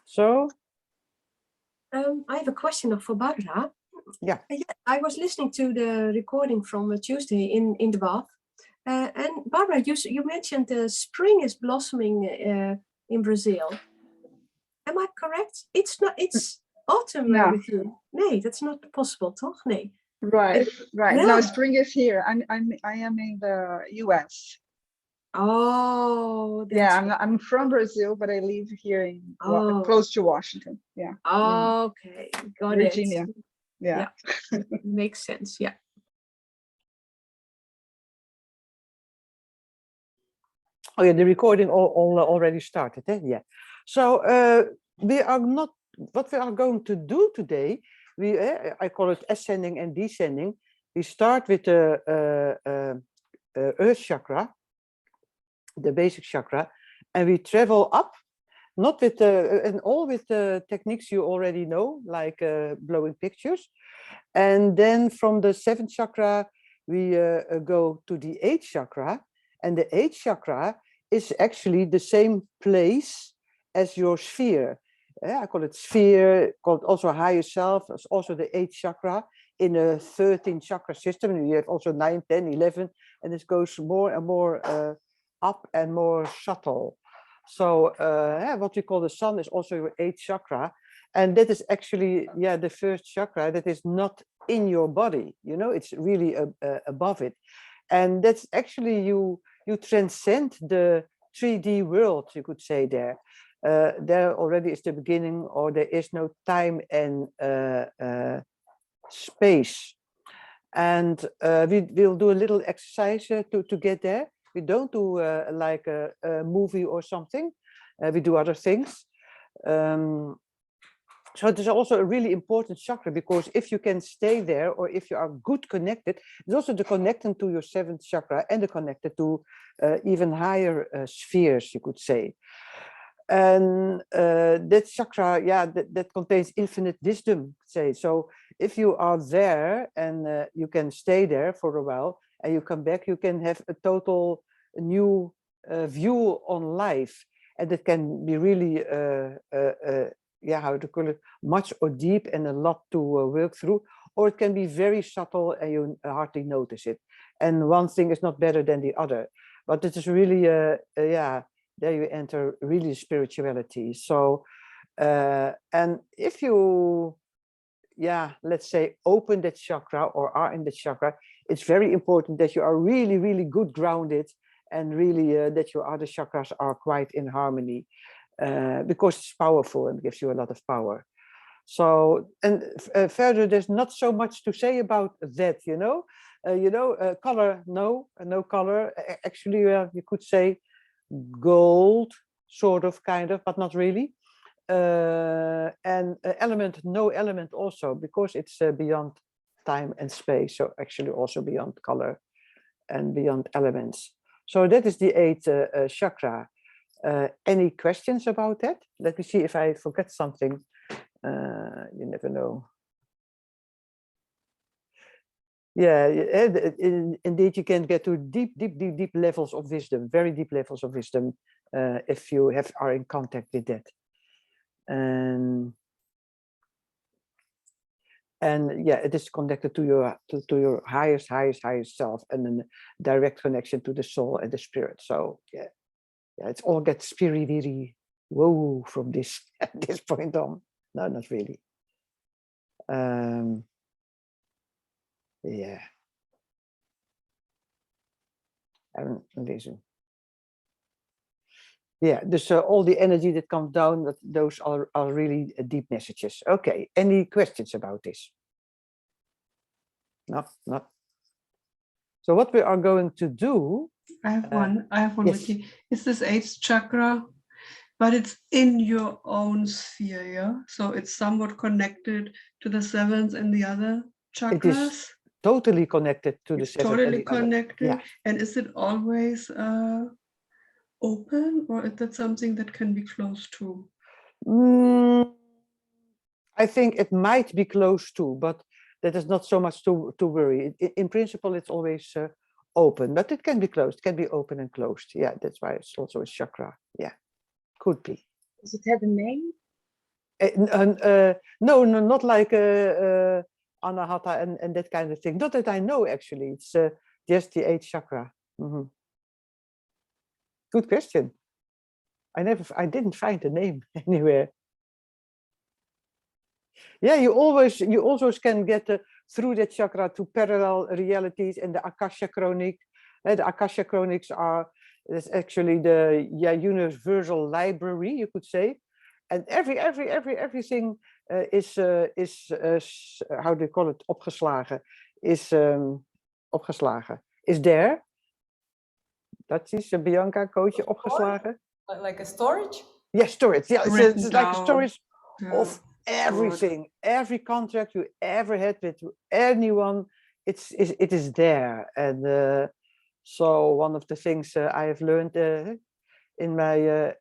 So I have a question for Barbara. Yeah. I was listening to the recording from Tuesday in the bath. And Barbara, you mentioned the spring is blossoming in Brazil. Am I correct? It's not. It's autumn with you. Nee, that's not possible, toch? Nee. Right. Yeah. No, spring is here. I am in the US. Oh. Yeah, I'm from Brazil, but I live here in close to Washington. Yeah. Okay, got Virginia. it. Yeah. Makes sense. Yeah. Oh yeah, the recording already started. Eh? Yeah. So we are not. What we are going to do today, I call it ascending and descending. We start with the Earth chakra, the basic chakra, and we travel up, not with with the techniques you already know, like blowing pictures, and then from the 7th chakra we go to the 8th chakra, and the 8th chakra is actually the same place as your sphere. I call it sphere, called also higher self. It's also the 8th chakra in a 13 chakra system. And you have also 9, 10, 11, and this goes more and more up and more subtle. So what we call the sun is also your 8th chakra. And that is actually, the first chakra that is not in your body. You know, it's really above it. And that's actually you transcend the 3D world, you could say there. There already is the beginning, or there is no time and space. And we'll do a little exercise to get there. We don't do like a movie or something. We do other things. So it is also a really important chakra, because if you can stay there, or if you are good connected, it's also the connecting to your 7th chakra and the connected to even higher spheres, you could say. And that chakra, that contains infinite wisdom, say. So if you are there and you can stay there for a while and you come back, you can have a total new view on life. And it can be really, how to call it, much or deep and a lot to work through. Or it can be very subtle and you hardly notice it. And one thing is not better than the other. But it is really, there you enter really spirituality. So, and if you, let's say, open that chakra or are in the chakra, it's very important that you are really, really good grounded, and really that your other chakras are quite in harmony, because it's powerful and gives you a lot of power. So, and further, there's not so much to say about that, color, no color. Actually, you could say gold, sort of, kind of, but not really. And element, no element also, because it's beyond time and space. So actually also beyond color and beyond elements. So that is the 8th chakra. Any questions about that? Let me see if I forget something. You never know. Yeah, indeed, you can get to deep levels of wisdom, very deep levels of wisdom, if you are in contact with that. And it is connected to your highest self, and then direct connection to the soul and the spirit. So it's all get spiri-viri, whoa, from this at this point on. No, not really. And listen. Dus all the energy that comes down, those are really deep messages. Okay, any questions about this? No. So what we are going to do... I have one yes. with you. It's this 8th chakra, but it's in your own sphere, yeah? So it's somewhat connected to the 7th and the other chakras? It is totally connected to the 7th. Totally connected? Yeah. And is it always open, or is that something that can be closed to? I think it might be close to, but that is not so much to worry. In principle, it's always open, but it can be closed. It can be open and closed. Yeah, that's why it's also a chakra. Yeah, could be. Does it have a name? No, no, not like Anahata and that kind of thing. Not that I know, actually. It's just the 8th chakra. Mhm. Good question. I didn't find the name anywhere. Yeah, you also can get through that chakra to parallel realities and the Akasha Chronic. The Akasha Chronics it's actually the universal library, you could say. And everything is how do you call it? Opgeslagen. Opgeslagen. Is there. Dat is Bianca, coach, opgeslagen. Like a storage? Yes, storage. Yeah, it's like a storage of Yeah, everything, every contract you ever had with anyone. It is there. And so one of the things I have learned in my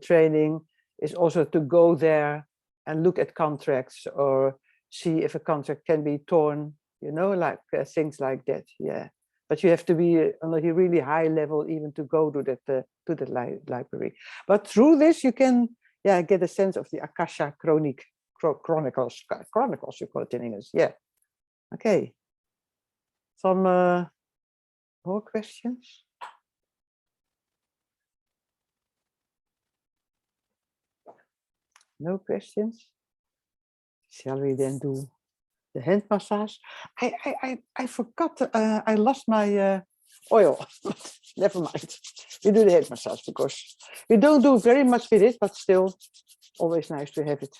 training is also to go there and look at contracts or see if a contract can be torn, you know, like things like that. Yeah, but you have to be on a really high level even to go to that library. But through this you can get a sense of the Akasha Chronicles, you call it in English. Yeah. Okay. Some more questions? No questions? Shall we then do the hand massage? I forgot, I lost my oil. Never mind. We do the hand massage because we don't do very much with it, but still always nice to have it.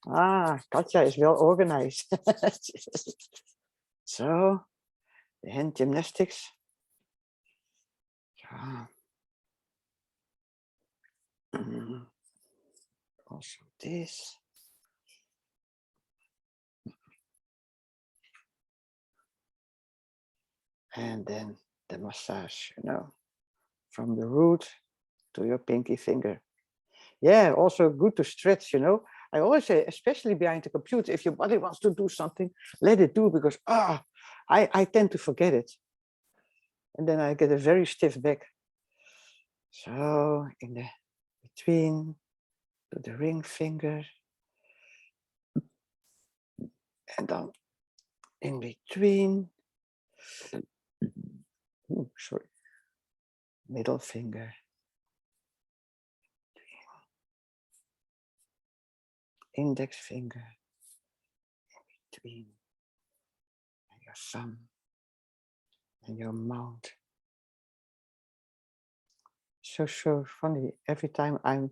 Ah, Katja is well organized. So, the hand gymnastics. Also this. And then the massage, you know, from the root to your pinky finger. Yeah, also good to stretch, you know. I always say, especially behind the computer, if your body wants to do something, let it do, because I tend to forget it. And then I get a very stiff back. So in the between to the ring finger. And then in between, sorry, middle finger. Index finger in between and your thumb and your mouth. So funny. Every time I'm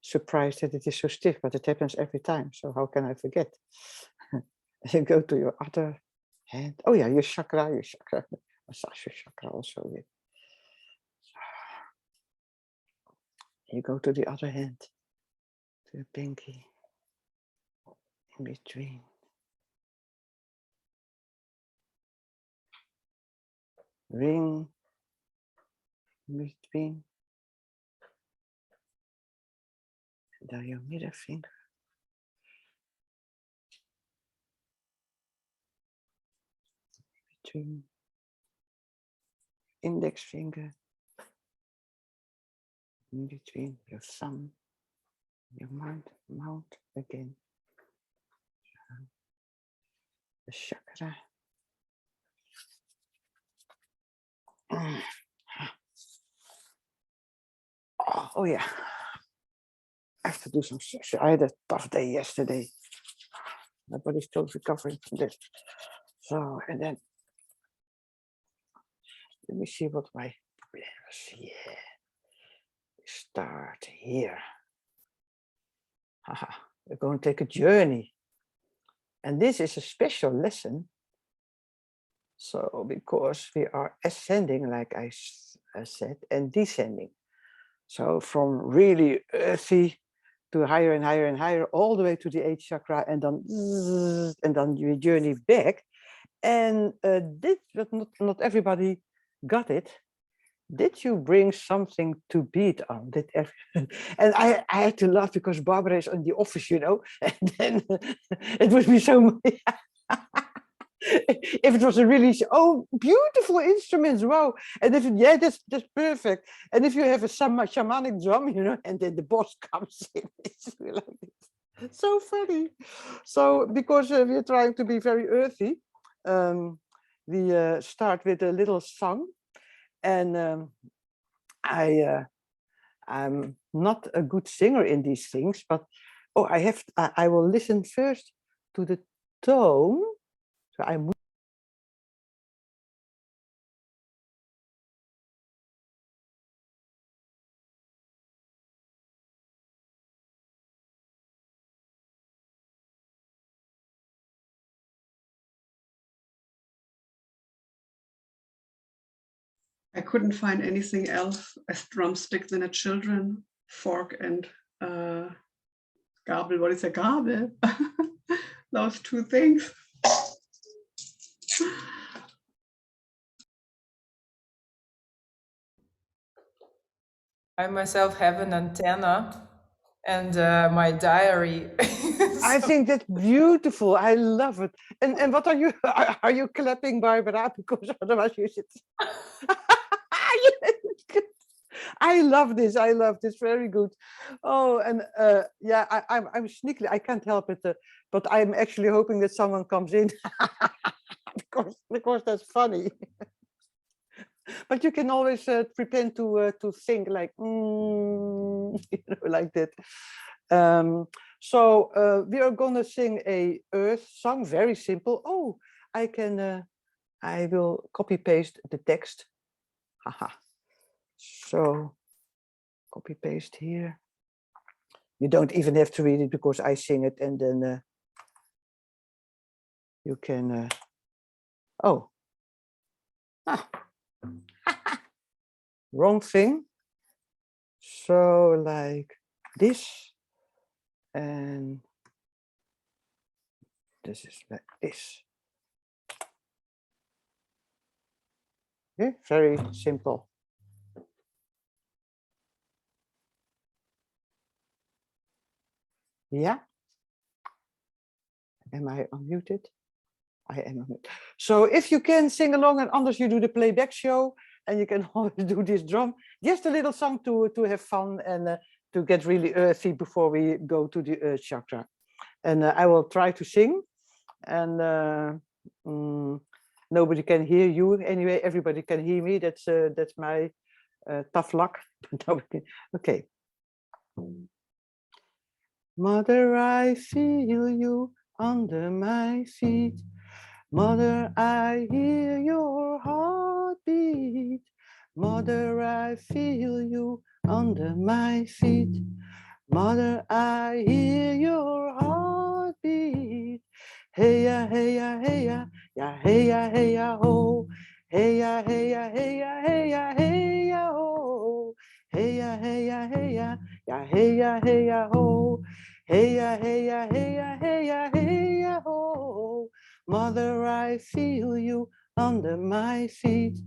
surprised that it is so stiff, but it happens every time. So how can I forget? You go to your other hand. Oh yeah, your chakra. Massage your chakra also with. You go to the other hand, to your pinky. In between. Ring in between. And then your middle finger. Between index finger. In between your thumb, your mouth again. The chakra. Oh yeah, I have to do some stretching. I had a tough day yesterday. My body's still recovering from this. So, and then let me see what my problems. Yeah, start here. Haha, we're going to take a journey. And this is a special lesson. So, because we are ascending, like I said, and descending. So from really earthy to higher and higher and higher, all the way to the 8th chakra, and then you journey back. And but not everybody got it. Did you bring something to beat on? And I had to laugh because Barbara is in the office, you know, and then it would be so. If it was a really beautiful instruments, wow, and if that's perfect, and if you have a shamanic drum, you know, and then the boss comes in, it's like this. So funny. So because we're trying to be very earthy, we start with a little song, and I'm not a good singer in these things, but oh, I will listen first to the tone. So I couldn't find anything else as drumstick than a children fork and gabel. What is a gabel? Those two things. I myself have an antenna and my diary. I think that's beautiful. I love it. And what are you are you clapping, Barbara? Because otherwise you should. I love this. I love this. Very good. Oh, and yeah, I'm sneaky. I can't help it. But I'm actually hoping that someone comes in because that's funny. But you can always pretend to think like you know, like that. So we are gonna sing a earth song, very simple. Oh, I will copy paste the text. Haha. So copy paste here. You don't even have to read it because I sing it, and then you can. Oh, wrong thing. So like this, and this is like this. Okay, very simple. Yeah. Am I unmuted? I am unmuted. So if you can sing along, and Anders, you do the playback show, and you can always do this drum. Just a little song to have fun and to get really earthy before we go to the earth chakra. And I will try to sing, and nobody can hear you anyway. Everybody can hear me. That's my tough luck. Okay. Mother, I feel you under my feet. Mother, I hear your heartbeat. Mother, I feel you under my feet. Mother, I hear your heartbeat. Hey ya, hey ya, hey ya, ya hey ya, hey ya, ho. Hey ya, hey ya, hey ya, hey ya, hey ya, ho. Hey ya, hey ya, hey ya, ya hey ya, hey ya, ho. Hey ya, hey ya, hey ya, hey ya, hey ya, ho. Mother, I feel you under my feet.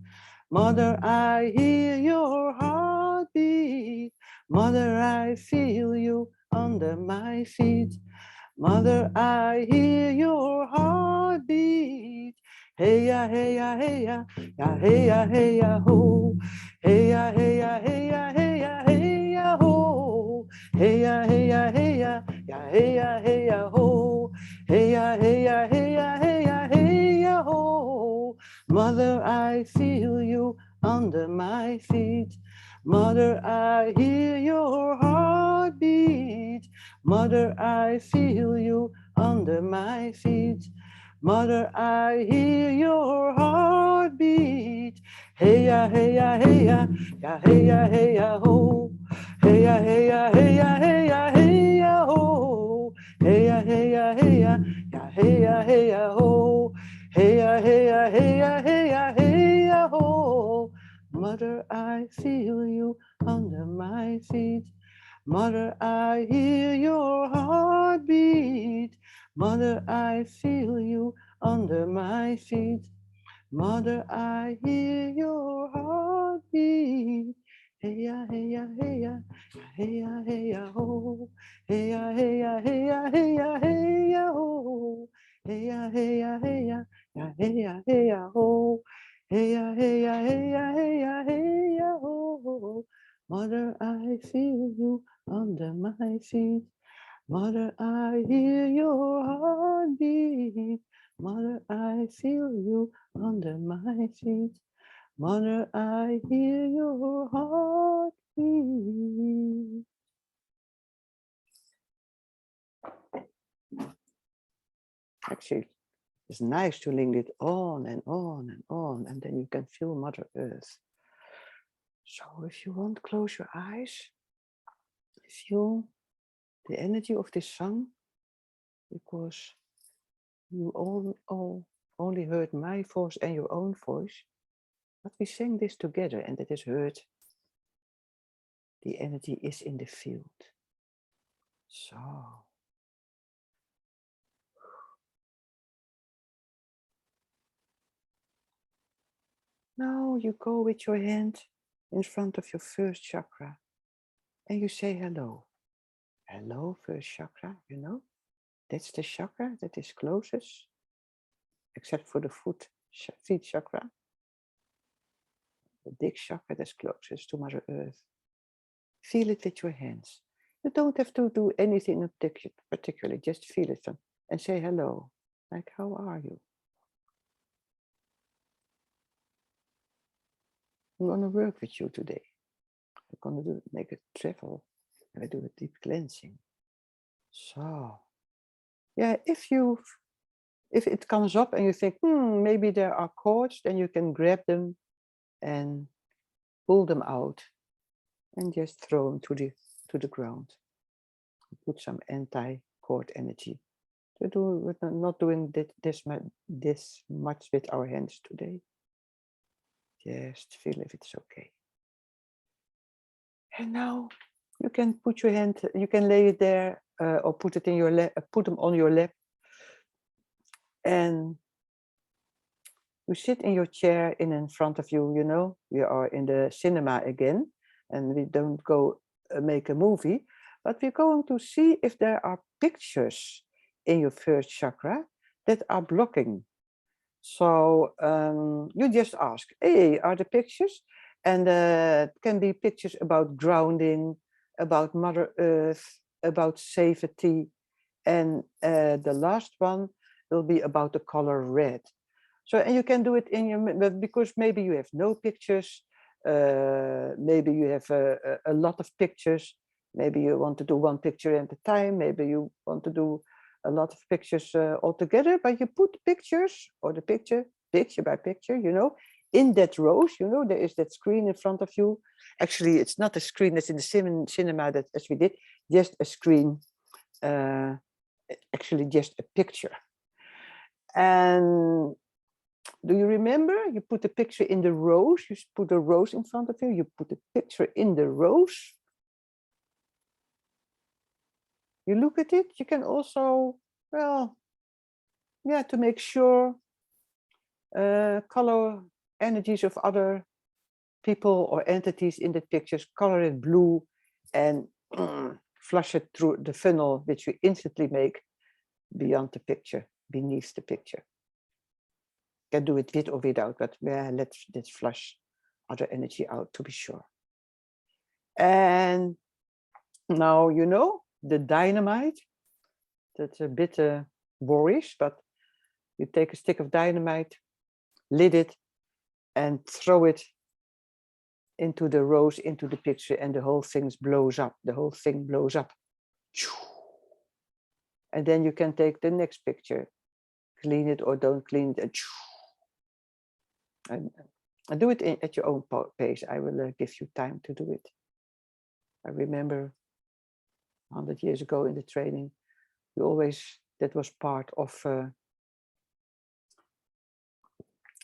Mother, I hear your heartbeat. Mother, I feel you under my feet. Mother, I hear your heartbeat. Hey ya, hey ya, hey ya, ya hey ya, hey ya, ho. Hey ya, hey ya, hey ya, hey ya, hey ya, ho. Hey ya, hey ya, hey ya, ya hey ya, hey ya, ho. Hey ya, hey ya, hey ya, hey ya, hey ya, ho. Mother, I feel you under my feet. Mother, I hear your heartbeat. Mother, I feel you under my feet. Mother, I hear your heartbeat. Hey ya, hey ya, hey ya, ya hey ya, hey ya, ho. Hey ya, hey ya, hey ya, hey ya, hey ya, ho. Hey ya, hey ya, hey ya, ya hey ya, hey ya, ho. Hey ya, hey ya, hey ya, hey ya, hey ya, ho. Mother, I feel you under my feet. Mother, I hear your heartbeat. Mother, I feel you under my feet. Mother, I hear your heartbeat. Hey ya, hey ya, hey ya, hey ya, hey ya, ho. Hey ya, hey ya, hey ya, hey ya, hey ya, ho. Hey ya, hey ya, hey ya, ya hey ya, hey ya, ho. Hey ya, hey ya, hey ya, hey ya, hey ya, ho. Mother, I feel you under my feet. Mother, I hear your heartbeat. Mother, I feel you under my feet. Mother, I hear your heartbeat. Actually, it's nice to link it on and on and on, and then you can feel Mother Earth. So if you want, close your eyes. Feel the energy of this song, because you all only heard my voice and your own voice, but we sang this together and it is heard. The energy is in the field. So now you go with your hand in front of your first chakra and you say hello. Hello, first chakra, you know, that's the chakra that is closest, except for the feet chakra. The big chakra that's closest to Mother Earth. Feel it with your hands. You don't have to do anything in particular, just feel it and say hello, like how are you? I'm going to work with you today. I'm going to make a travel. I do a deep cleansing. So, yeah, if it comes up and you think, maybe there are cords, then you can grab them and pull them out and just throw them to the ground. Put some anti-cord energy. We're not doing this much with our hands today. Just feel if it's okay. And now you can put your hand, you can lay it there or put it in your lap, put them on your lap. And you sit in your chair in front of you, you know, we are in the cinema again and we don't go make a movie, but we're going to see if there are pictures in your first chakra that are blocking. So you just ask, hey, are the pictures? And it can be pictures about grounding, about Mother Earth, about safety. And the last one will be about the color red. So, and you can do it in your, because maybe you have no pictures, maybe you have a lot of pictures, maybe you want to do one picture at a time, maybe you want to do a lot of pictures all together, but you put pictures or the picture by picture, you know, in that rows, you know, there is that screen in front of you. Actually, it's not a screen that's in the cinema that as we did, just a screen, actually just a picture. And do you remember? You put the picture in the rows, you put the rows in front of you, you put the picture in the rows. You look at it, you can also, well, yeah, to make sure color energies of other people or entities in the pictures, color it blue and flush it through the funnel, which you instantly make beyond the picture, beneath the picture. Can do it with or without, but yeah, let's flush other energy out to be sure. And now, you know, the dynamite, that's a bit boorish, but you take a stick of dynamite, lit it, and throw it into the rose, into the picture, and the whole thing blows up. The whole thing blows up. And then you can take the next picture, clean it or don't clean it, and do it at your own pace. I will give you time to do it. I remember 100 years ago in the training, we always, that was part of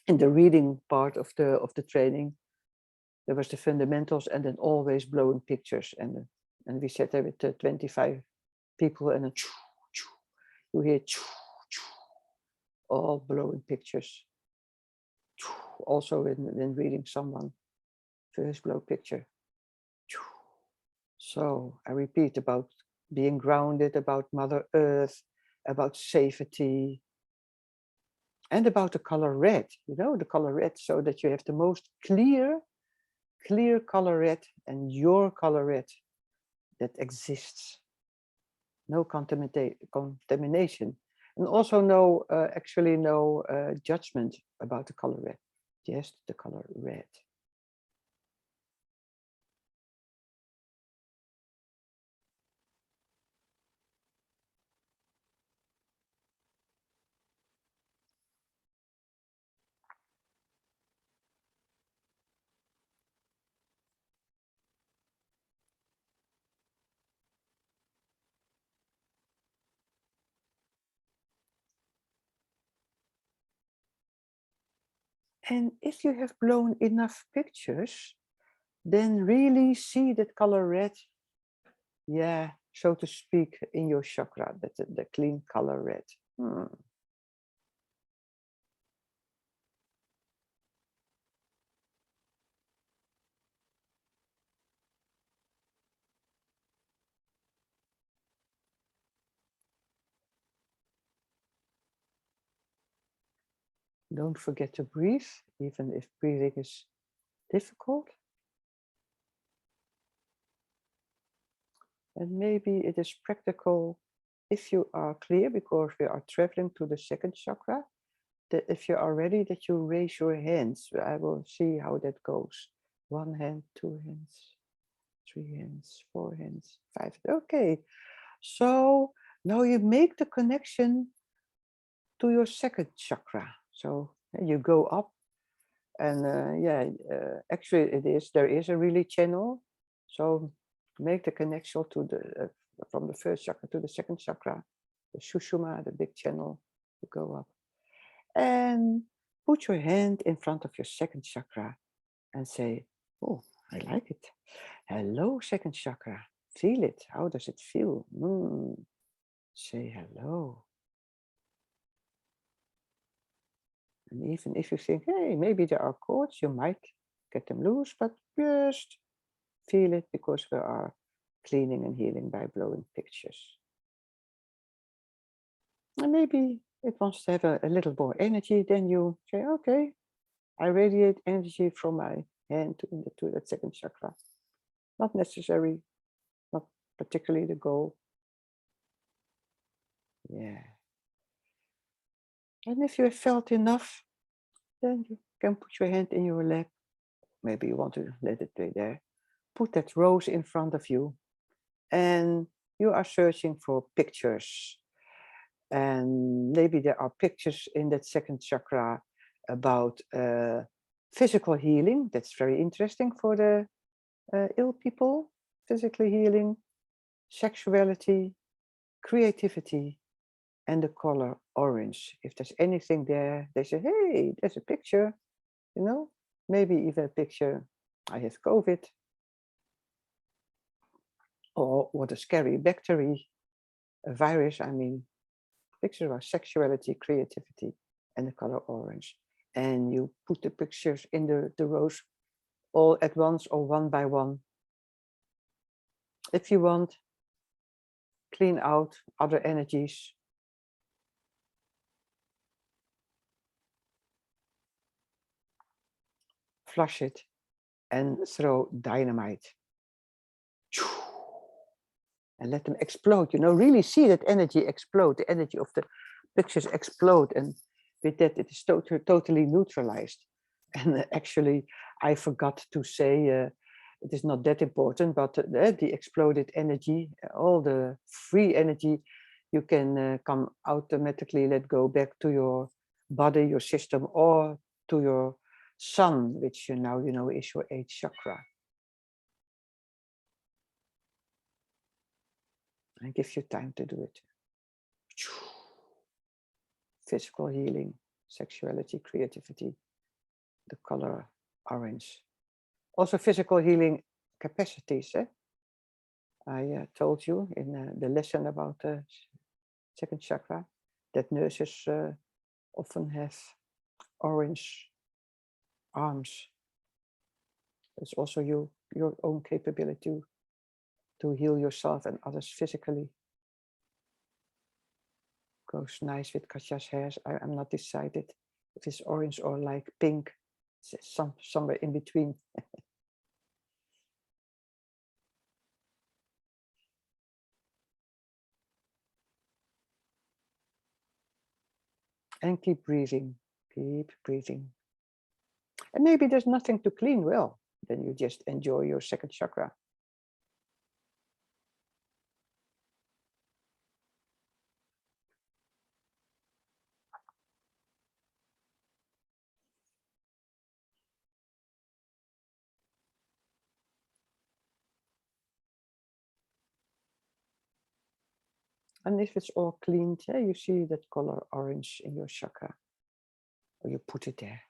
in the reading part of the training, there was the fundamentals and then always blowing pictures, and we sat there with 25 people and then you hear all blowing pictures. Also when reading someone, first blow picture. So I repeat, about being grounded, about Mother Earth, about safety, and about the color red, you know, the color red, so that you have the most clear color red and your color red that exists. no contamination, and also no, actually no judgment about the color red, just the color red. And if you have blown enough pictures, then really see that color red, yeah, so to speak, in your chakra, that the clean color red. Don't forget to breathe, even if breathing is difficult. And maybe it is practical if you are clear, because we are traveling to the second chakra, that if you are ready, that you raise your hands. I will see how that goes. 1 hand, 2 hands, 3 hands, 4 hands, 5. Okay, so now you make the connection to your second chakra. So you go up, and actually there is a really channel. So make the connection to the from the first chakra to the second chakra, the Sushumna, the big channel. You go up and put your hand in front of your second chakra and say, oh, I like it. Hello, second chakra. Feel it. How does it feel? Say hello. And even if you think, hey, maybe there are cords, you might get them loose, but just feel it, because we are cleaning and healing by blowing pictures. And maybe it wants to have a little more energy, then you say, okay, I radiate energy from my hand to that second chakra. Not necessary, not particularly the goal. Yeah. And if you have felt enough, then you can put your hand in your lap. Maybe you want to let it be there. Put that rose in front of you, and you are searching for pictures. And maybe there are pictures in that second chakra about physical healing. That's very interesting for the ill people. Physically healing, sexuality, creativity, and the color orange. If there's anything there, they say, hey, there's a picture, you know, maybe even a picture, I have COVID, or what a scary bacteria, a virus, I mean, pictures about sexuality, creativity, and the color orange. And you put the pictures in the rows all at once or one by one. If you want, clean out other energies. Flush it and throw dynamite. And let them explode, you know, really see that energy explode, the energy of the pictures explode. And with that, it is totally neutralized. And actually, I forgot to say, it is not that important, but the exploded energy, all the free energy, you can come automatically let go back to your body, your system, or to your sun, which you now you know is your 8th chakra. And give you time to do it. Physical healing, sexuality, creativity, the color orange. Also physical healing capacities. I told you in the lesson about the second chakra that nurses often have orange arms. It's also your own capability to heal yourself and others physically. Goes nice with Katja's hair. I'm not decided if it's orange or like pink, somewhere in between. And keep breathing, keep breathing. And maybe there's nothing to clean. Well, then you just enjoy your second chakra. And if it's all cleaned, yeah, you see that color orange in your chakra, or you put it there.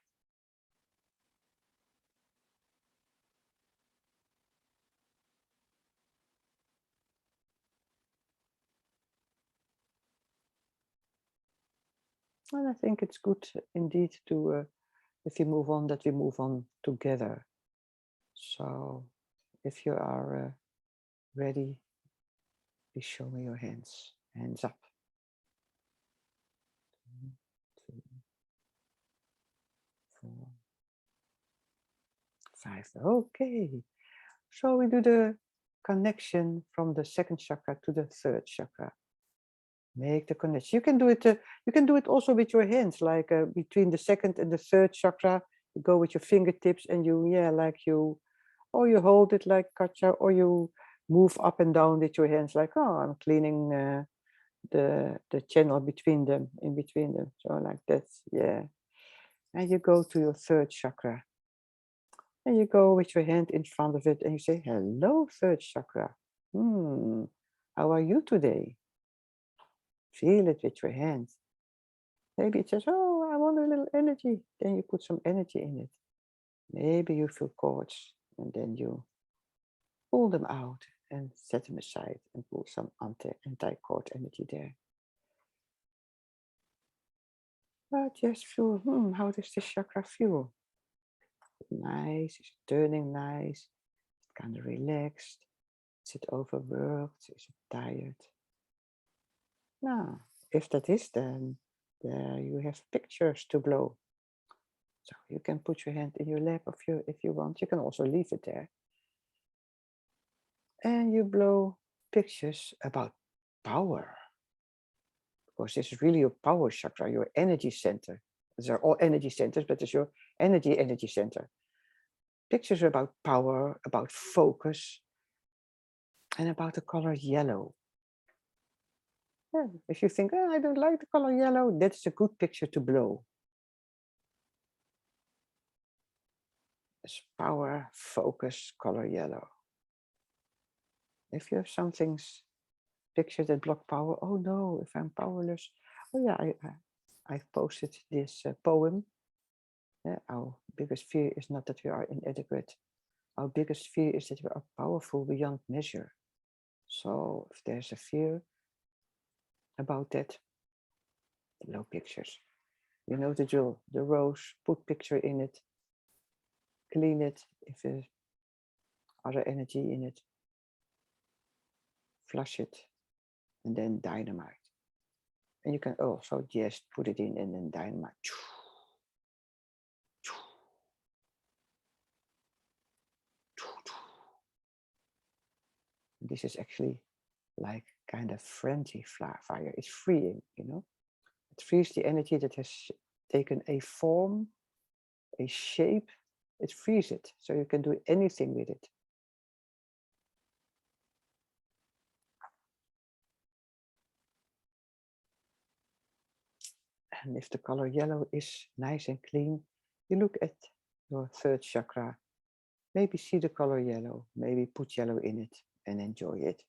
And I think it's good indeed to, if we move on, that we move on together. So if you are ready, please show me your hands. Hands up. 1, 2, 4, 5. Okay. So we do the connection from the second chakra to the third chakra. Make the connection. You can do it. You can do it also with your hands, like between the second and the third chakra. You go with your fingertips, and you, or you hold it like kacha, or you move up and down with your hands, like, oh, I'm cleaning the channel between them, in between them. So like that, yeah. And you go to your third chakra, and you go with your hand in front of it, and you say, "Hello, third chakra. How are you today?" Feel it with your hands. Maybe it says, "Oh, I want a little energy." Then you put some energy in it. Maybe you feel cords, and then you pull them out and set them aside and pull some anti-cord energy there. But just feel, how does this chakra feel? Nice, is it turning nice? Is it kind of relaxed? Is it overworked? Is it tired? Now, if that is, then there you have pictures to blow. So you can put your hand in your lap if you want. You can also leave it there. And you blow pictures about power. Because this is really your power chakra, your energy center. These are all energy centers, but it's your energy center. Pictures about power, about focus, and about the color yellow. Yeah, if you think, oh, I don't like the color yellow, that's a good picture to blow. It's power, focus, color yellow. If you have some things, pictures that block power, oh no, if I'm powerless. Oh yeah, I've posted this poem. Our biggest fear is not that we are inadequate. Our biggest fear is that we are powerful beyond measure. So if there's a fear about that, no pictures. You know the drill, the rose, put picture in it, clean it if there's other energy in it, flush it, and then dynamite. And you can also just put it in and then dynamite. This is actually like kind of frenzy fire. It's freeing, It frees the energy that has taken a form, a shape. It frees it, so you can do anything with it. And if the color yellow is nice and clean, you look at your third chakra. Maybe see the color yellow, maybe put yellow in it and enjoy it.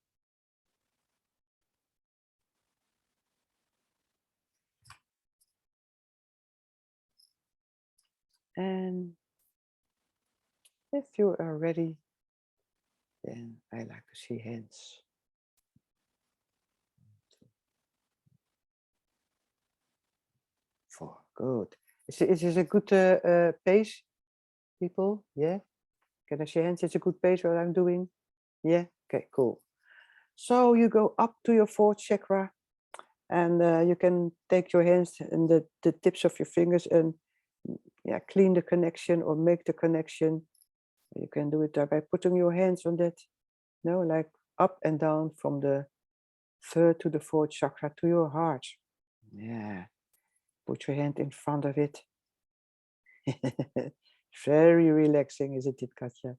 And if you are ready, then I like to see hands. 4, good. Is this a good pace, people? Yeah? Can I see hands? It's a good pace what I'm doing? Yeah? Okay, cool. So you go up to your fourth chakra, and you can take your hands and the tips of your fingers and clean the connection or make the connection. You can do it by putting your hands on that, like up and down from the third to the fourth chakra to your heart. Yeah. Put your hand in front of it. Very relaxing, isn't it, Katja?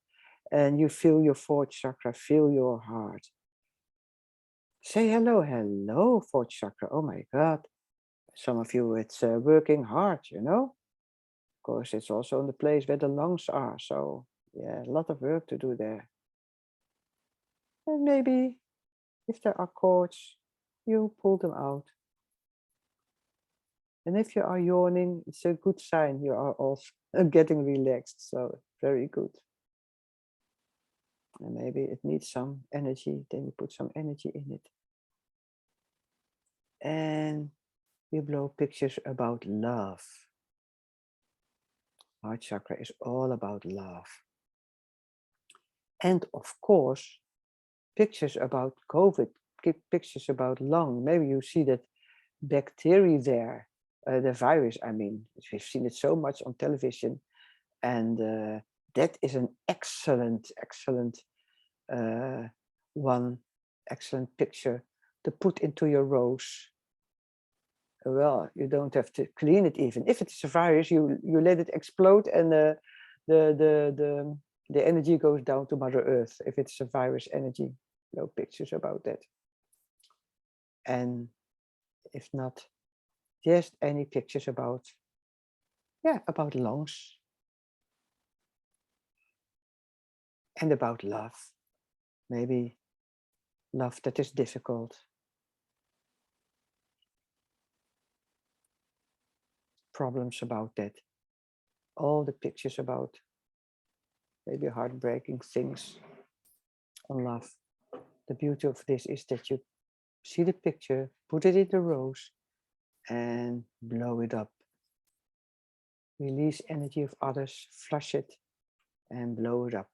And you feel your fourth chakra, feel your heart. Say hello, hello, fourth chakra. Oh my God. Some of you, it's working hard, you know. Of course, it's also in the place where the lungs are. So yeah, a lot of work to do there. And maybe if there are cords, you pull them out. And if you are yawning, it's a good sign you are also getting relaxed. So very good. And maybe it needs some energy, then you put some energy in it. And you blow pictures about love. Heart chakra is all about love. And of course, pictures about COVID, pictures about lung. Maybe you see that bacteria there, the virus, I mean, we've seen it so much on television. And that is an excellent, excellent excellent picture to put into your rose. Well, you don't have to clean it even. If it's a virus, you let it explode and the energy goes down to Mother Earth. If it's a virus energy, no pictures about that. And if not, just any pictures about, about lungs. And about love. Maybe love that is difficult. Problems about that. All the pictures about maybe heartbreaking things on love. The beauty of this is that you see the picture, put it in the rose and blow it up. Release energy of others, flush it and blow it up.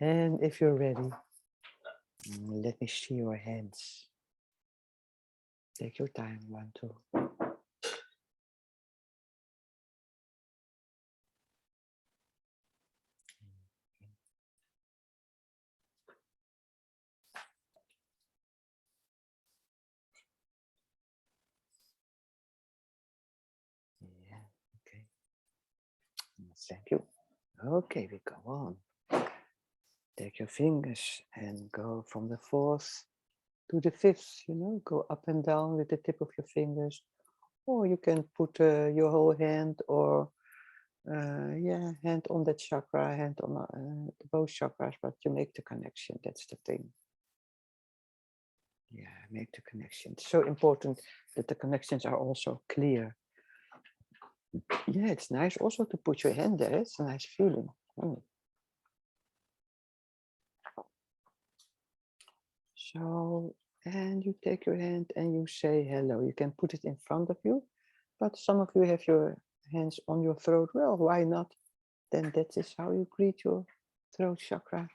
And if you're ready, let me see your hands. Take your time, 1, 2. Yeah, okay. Thank you. Okay, we go on. Take your fingers and go from the 4th to the 5th, go up and down with the tip of your fingers. Or you can put your whole hand or, hand on that chakra, hand on both chakras, but you make the connection. That's the thing. Yeah, make the connection. It's so important that the connections are also clear. Yeah, it's nice also to put your hand there. It's a nice feeling. So, and you take your hand and you say hello. You can put it in front of you, but some of you have your hands on your throat. Well, why not? Then that is how you greet your throat chakra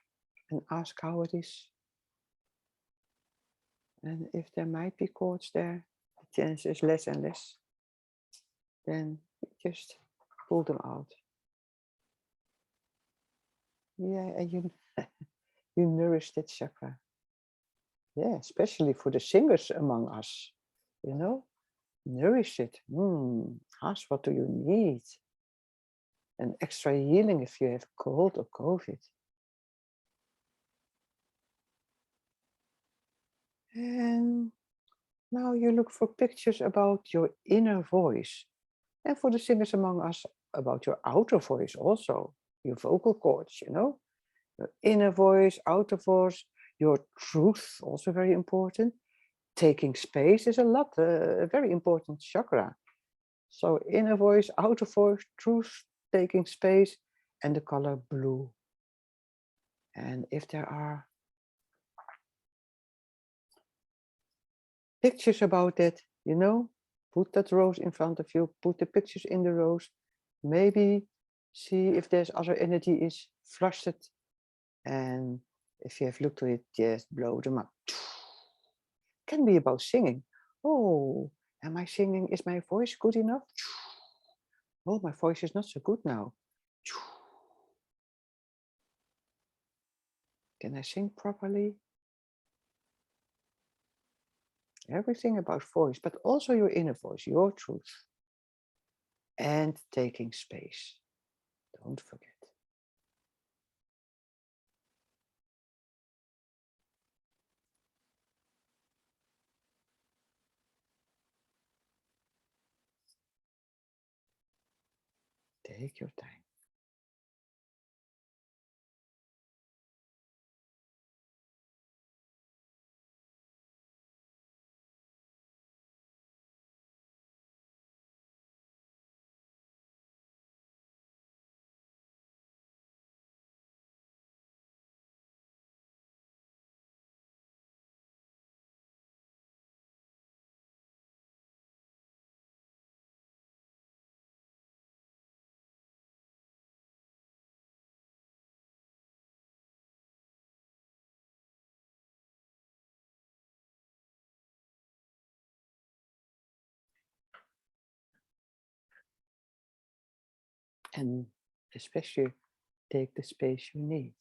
and ask how it is. And if there might be cords there, the chance is less and less. Then just pull them out. Yeah, and you nourish that chakra. Yeah, especially for the singers among us, nourish it. Ask, what do you need? An extra healing if you have cold or COVID. And now you look for pictures about your inner voice. And for the singers among us, about your outer voice also, your vocal cords, your inner voice, outer voice, your truth, also very important. Taking space is a very important chakra. So inner voice, outer voice, truth, taking space, and the color blue. And if there are pictures about it, you know, put that rose in front of you, put the pictures in the rose, maybe see if there's other energy is flushed, and if you have looked at it, just blow them up. Can be about singing. Oh, am I singing? Is my voice good enough? Oh, my voice is not so good now. Can I sing properly? Everything about voice, but also your inner voice, your truth. And taking space. Don't forget. Take your time. And especially take the space you need.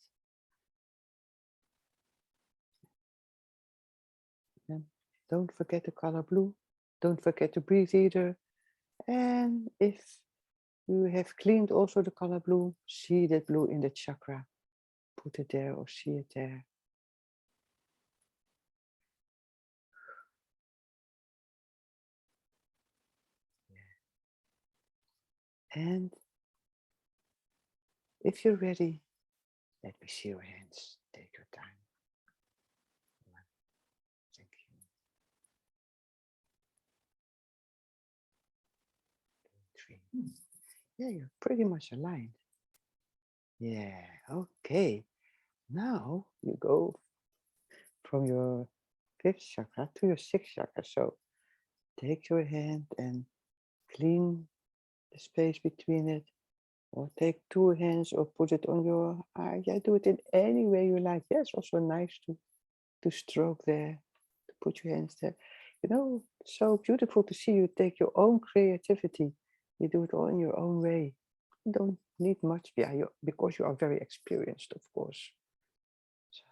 And don't forget the color blue. Don't forget to breathe either. And if you have cleaned also the color blue, see that blue in the chakra. Put it there or see it there. And if you're ready, let me see your hands. Take your time. Thank you. 3. Yeah, you're pretty much aligned. Yeah, okay. Now you go from your 5th chakra to your 6th chakra. So take your hand and clean the space between it. Or take 2 hands or put it on your eye. Yeah, do it in any way you like. Yeah, it's also nice to stroke there, to put your hands there. You know, so beautiful to see you take your own creativity. You do it all in your own way. You don't need much, yeah, because you are very experienced, of course. So,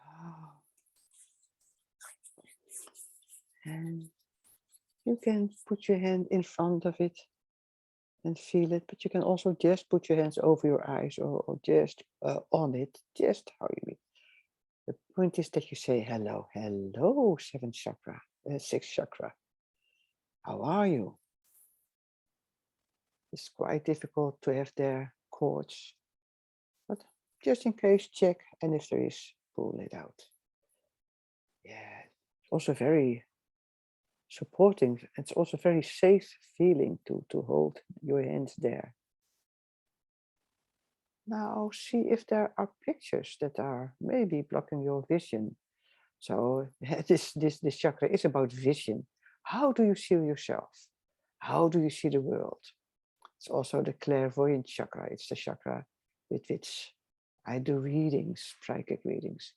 and you can put your hand in front of it and feel it, but you can also just put your hands over your eyes or just on it, just how you mean. The point is that you say hello, hello, 7th chakra, 6th chakra. How are you? It's quite difficult to have their chords, but just in case, check, and if there is, pull it out. Yeah, it's also very supporting. It's also very safe feeling to hold your hands there. Now see if there are pictures that are maybe blocking your vision. So this chakra is about vision. How do you see yourself? How do you see the world? It's also the clairvoyant chakra. It's the chakra with which I do readings, psychic readings.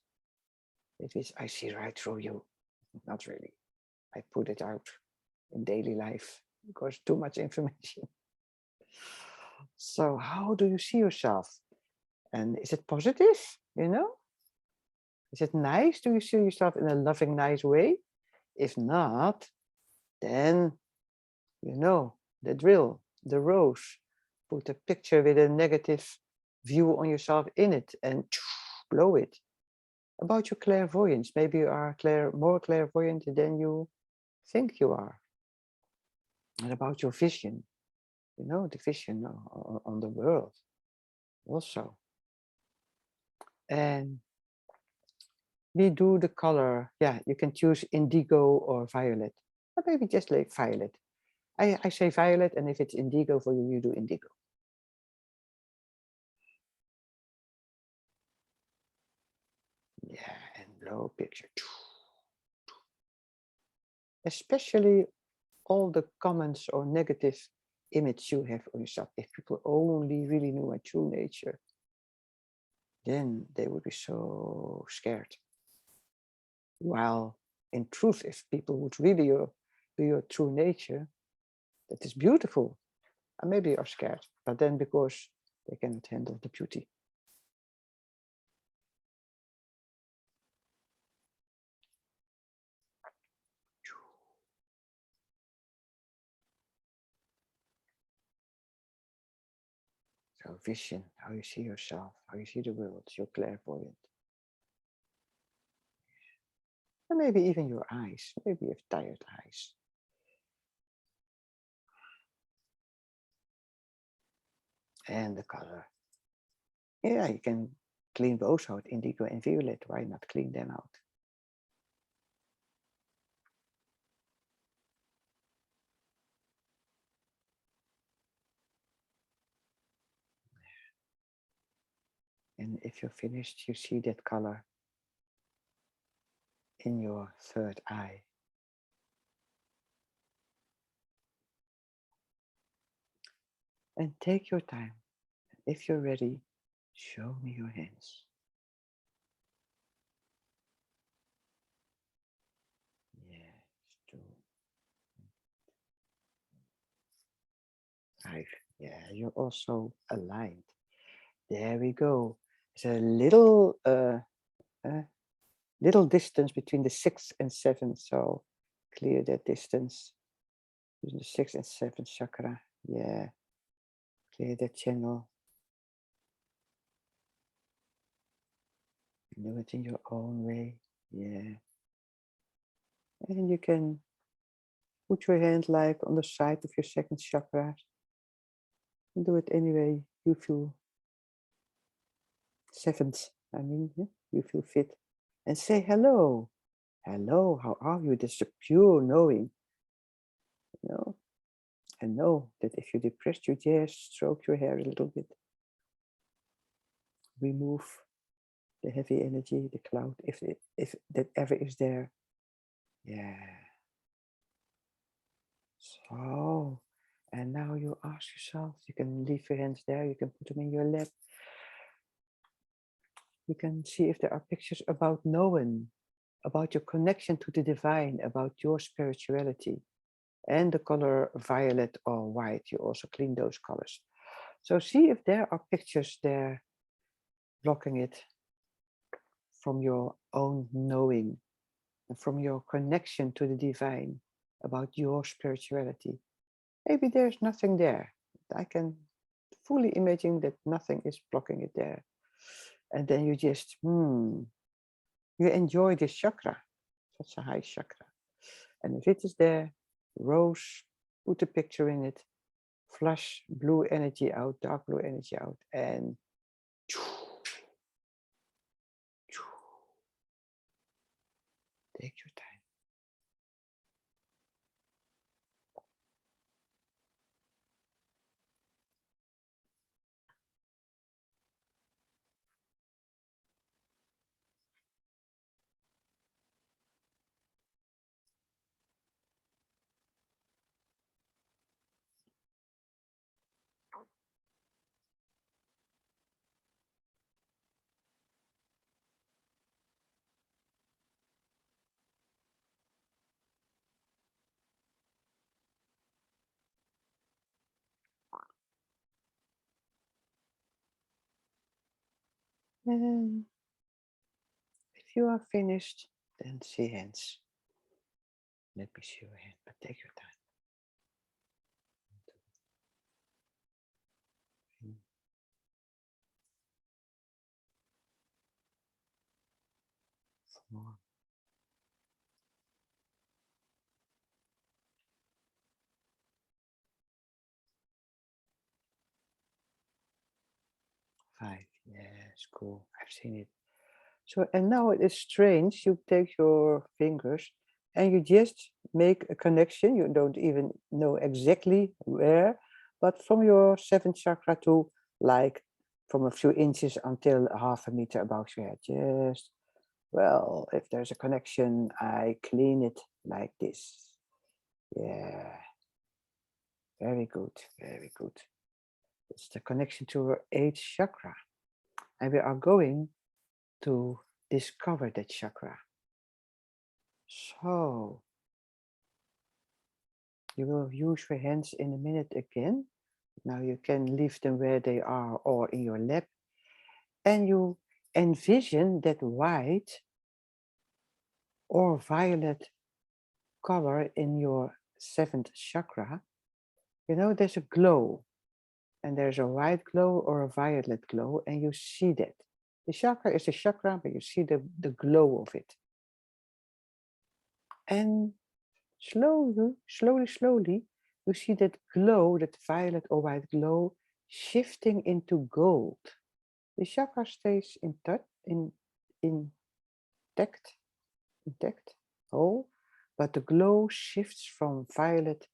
With which I see right through you. Not really. I put it out in daily life because too much information. So how do you see yourself? And is it positive? You know? Is it nice? Do you see yourself in a loving, nice way? If not, then you know the drill, the rose. Put a picture with a negative view on yourself in it and blow it. About your clairvoyance, maybe you are more clairvoyant than you think you are. And about your vision, you know, the vision on the world also. And we do the color, yeah, you can choose indigo or violet, or maybe just like violet. I say violet, and if it's indigo for you, you do indigo. Blow picture. Especially all the comments or negative image you have on yourself. If people only really knew my true nature, then they would be so scared. While in truth, if people would really be your true nature, that is beautiful. And maybe you're scared, but then because they cannot handle the beauty. So vision, how you see yourself, how you see the world, you're clairvoyant. And maybe even your eyes, maybe you have tired eyes. And the color. Yeah, you can clean both out, indigo and violet. Why not clean them out? And if you're finished, you see that color in your third eye. And take your time. If you're ready, show me your hands. Yes, 2, 5. Yeah, you're also aligned. There we go. There's a little distance between the 6th and 7th, so clear that distance between the 6th and 7th chakra. Yeah, clear that channel. Do it in your own way. Yeah. And you can put your hand like on the side of your 2nd chakra. And do it anyway you feel 7th. I mean, you feel fit. And say hello. Hello, how are you? That's a pure knowing. You know? And know that if you're depressed, you just stroke your hair a little bit. Remove the heavy energy, the cloud, if that ever is there. Yeah. So, and now you ask yourself, you can leave your hands there, you can put them in your lap. You can see if there are pictures about knowing, about your connection to the divine, about your spirituality. And the color violet or white, you also clean those colors. So see if there are pictures there blocking it from your own knowing and from your connection to the divine, about your spirituality. Maybe there's nothing there. I can fully imagine that nothing is blocking it there. And then you just, you enjoy this chakra, such a high chakra. And if it is there, rose, put a picture in it, flush blue energy out, dark blue energy out, and take your time. And if you are finished, then see hands. Let me see your hand, but take your time. 4, 5. Yes, cool. I've seen it. So, and now it is strange. You take your fingers and you just make a connection. You don't even know exactly where, but from your 7th chakra to like from a few inches until half a meter above your head. Just Well, if there's a connection, I clean it like this. Yeah. Very good, very good. It's the connection to our 8th chakra. And we are going to discover that chakra. So, you will use your hands in a minute again. Now you can leave them where they are or in your lap. And you envision that white or violet color in your 7th chakra. You know, there's a glow. And there's a white glow or a violet glow, and you see that. The chakra is a chakra, but you see the glow of it. And slowly, you see that glow, that violet or white glow, shifting into gold. The chakra stays intact, whole, but the glow shifts from violet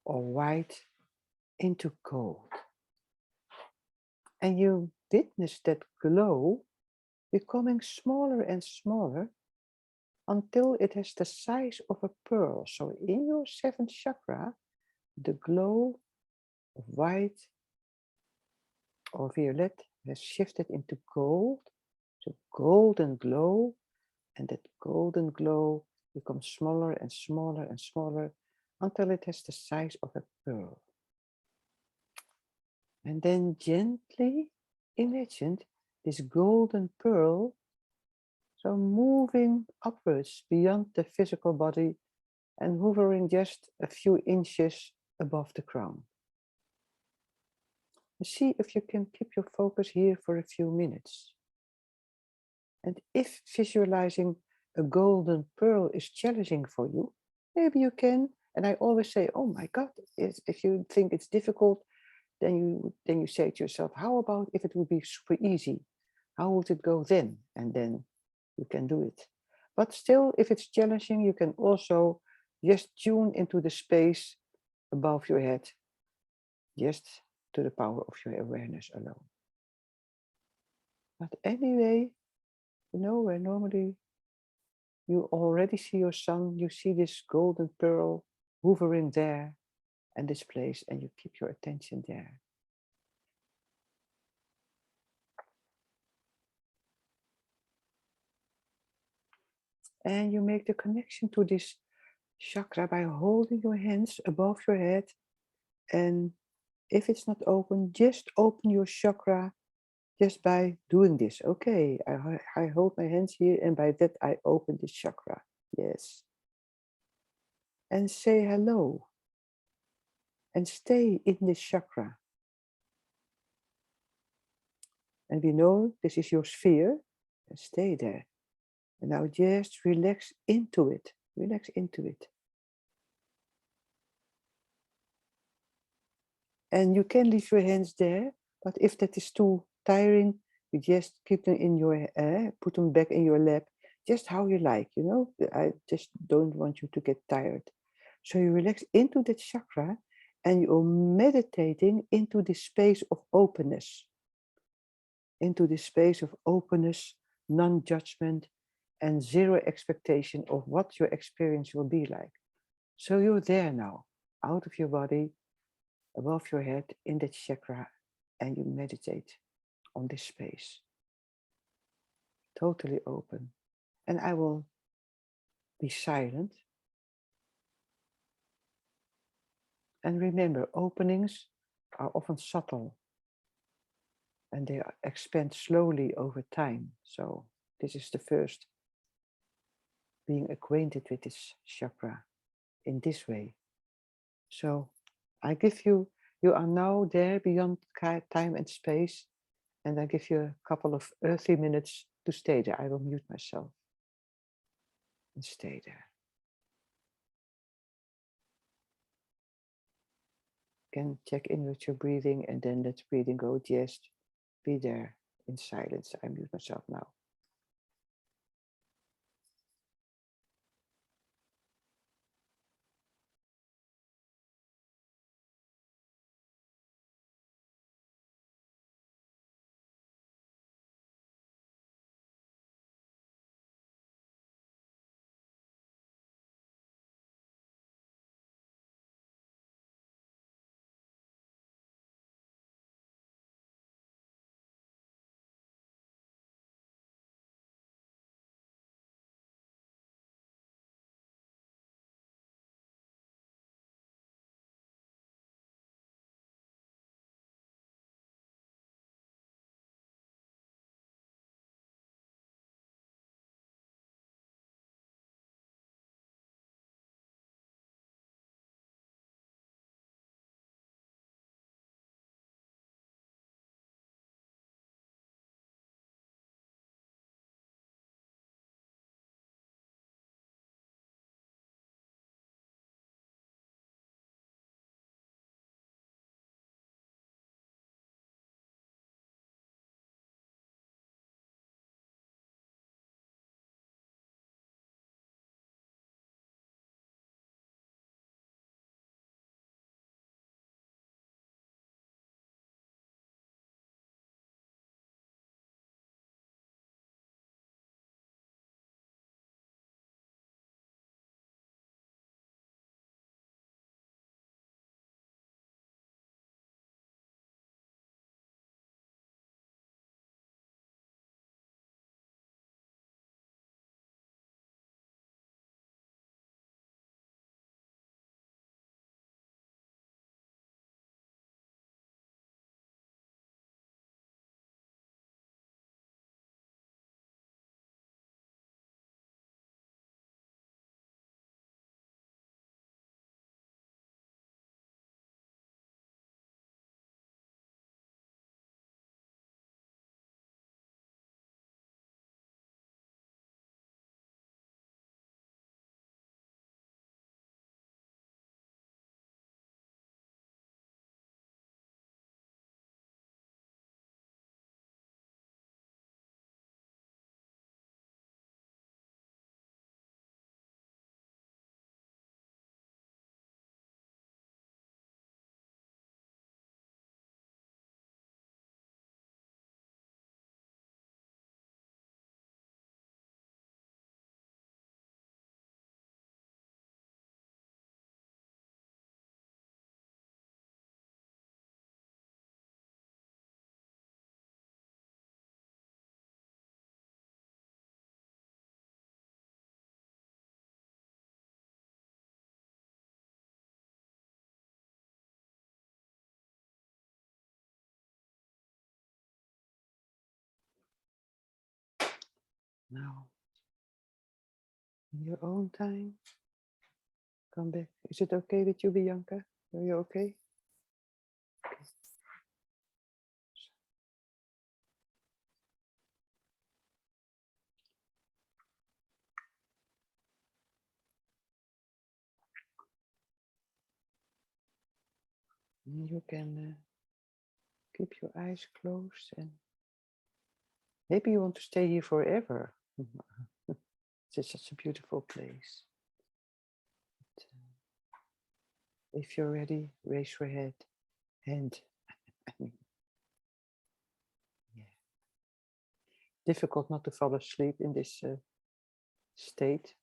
or white into gold. And you witness that glow becoming smaller and smaller until it has the size of a pearl. So in your 7th chakra, the glow of white or violet has shifted into gold, so golden glow, and that golden glow becomes smaller and smaller and smaller until it has the size of a pearl. And then gently imagine this golden pearl, so moving upwards beyond the physical body and hovering just a few inches above the crown. And see if you can keep your focus here for a few minutes. And if visualizing a golden pearl is challenging for you, maybe you can, and I always say, oh my God, if you think it's difficult, then you say to yourself, how about if it would be super easy? How would it go then? And then you can do it. But still, if it's challenging, you can also just tune into the space above your head, just to the power of your awareness alone. But anyway, you know, where normally you already see your sun, you see this golden pearl hovering there and this place, and you keep your attention there. And you make the connection to this chakra by holding your hands above your head. And if it's not open, just open your chakra just by doing this. Okay, I hold my hands here, and by that I open this chakra. Yes. And say hello. And stay in this chakra. And we know this is your sphere. And stay there. And now just relax into it. Relax into it. And you can leave your hands there, but if that is too tiring, you just keep them in your, put them back in your lap, just how you like, you know. I just don't want you to get tired. So you relax into that chakra and you're meditating into this space of openness. Into this space of openness, non-judgment, and zero expectation of what your experience will be like. So you're there now, out of your body, above your head, in that chakra, and you meditate on this space. Totally open. And I will be silent. And remember, openings are often subtle and they expand slowly over time. So this is the first being acquainted with this chakra in this way. So I give you, you are now there beyond time and space, and I give you a couple of earthly minutes to stay there. I will mute myself and stay there. You can check in with your breathing and then let breathing go. Just be there in silence. I mute myself now. Now, in your own time, come back. Is it okay with you, Bianca? Are you okay? Okay. You can keep your eyes closed and maybe you want to stay here forever. It's such a beautiful place. But, if you're ready, raise your hand. Yeah. Difficult not to fall asleep in this state.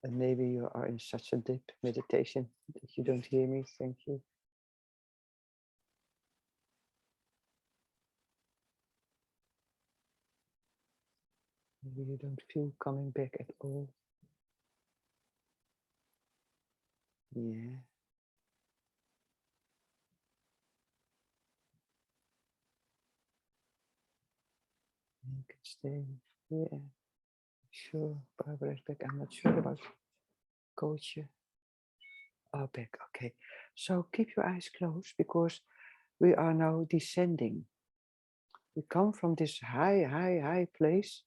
And maybe you are in such a deep meditation that you don't hear me. Thank you. Maybe you don't feel coming back at all. Yeah. You can stay. Yeah. Sure. Barbara is back. I'm not sure about coach. Oh, back. Okay. So keep your eyes closed because we are now descending. We come from this high place.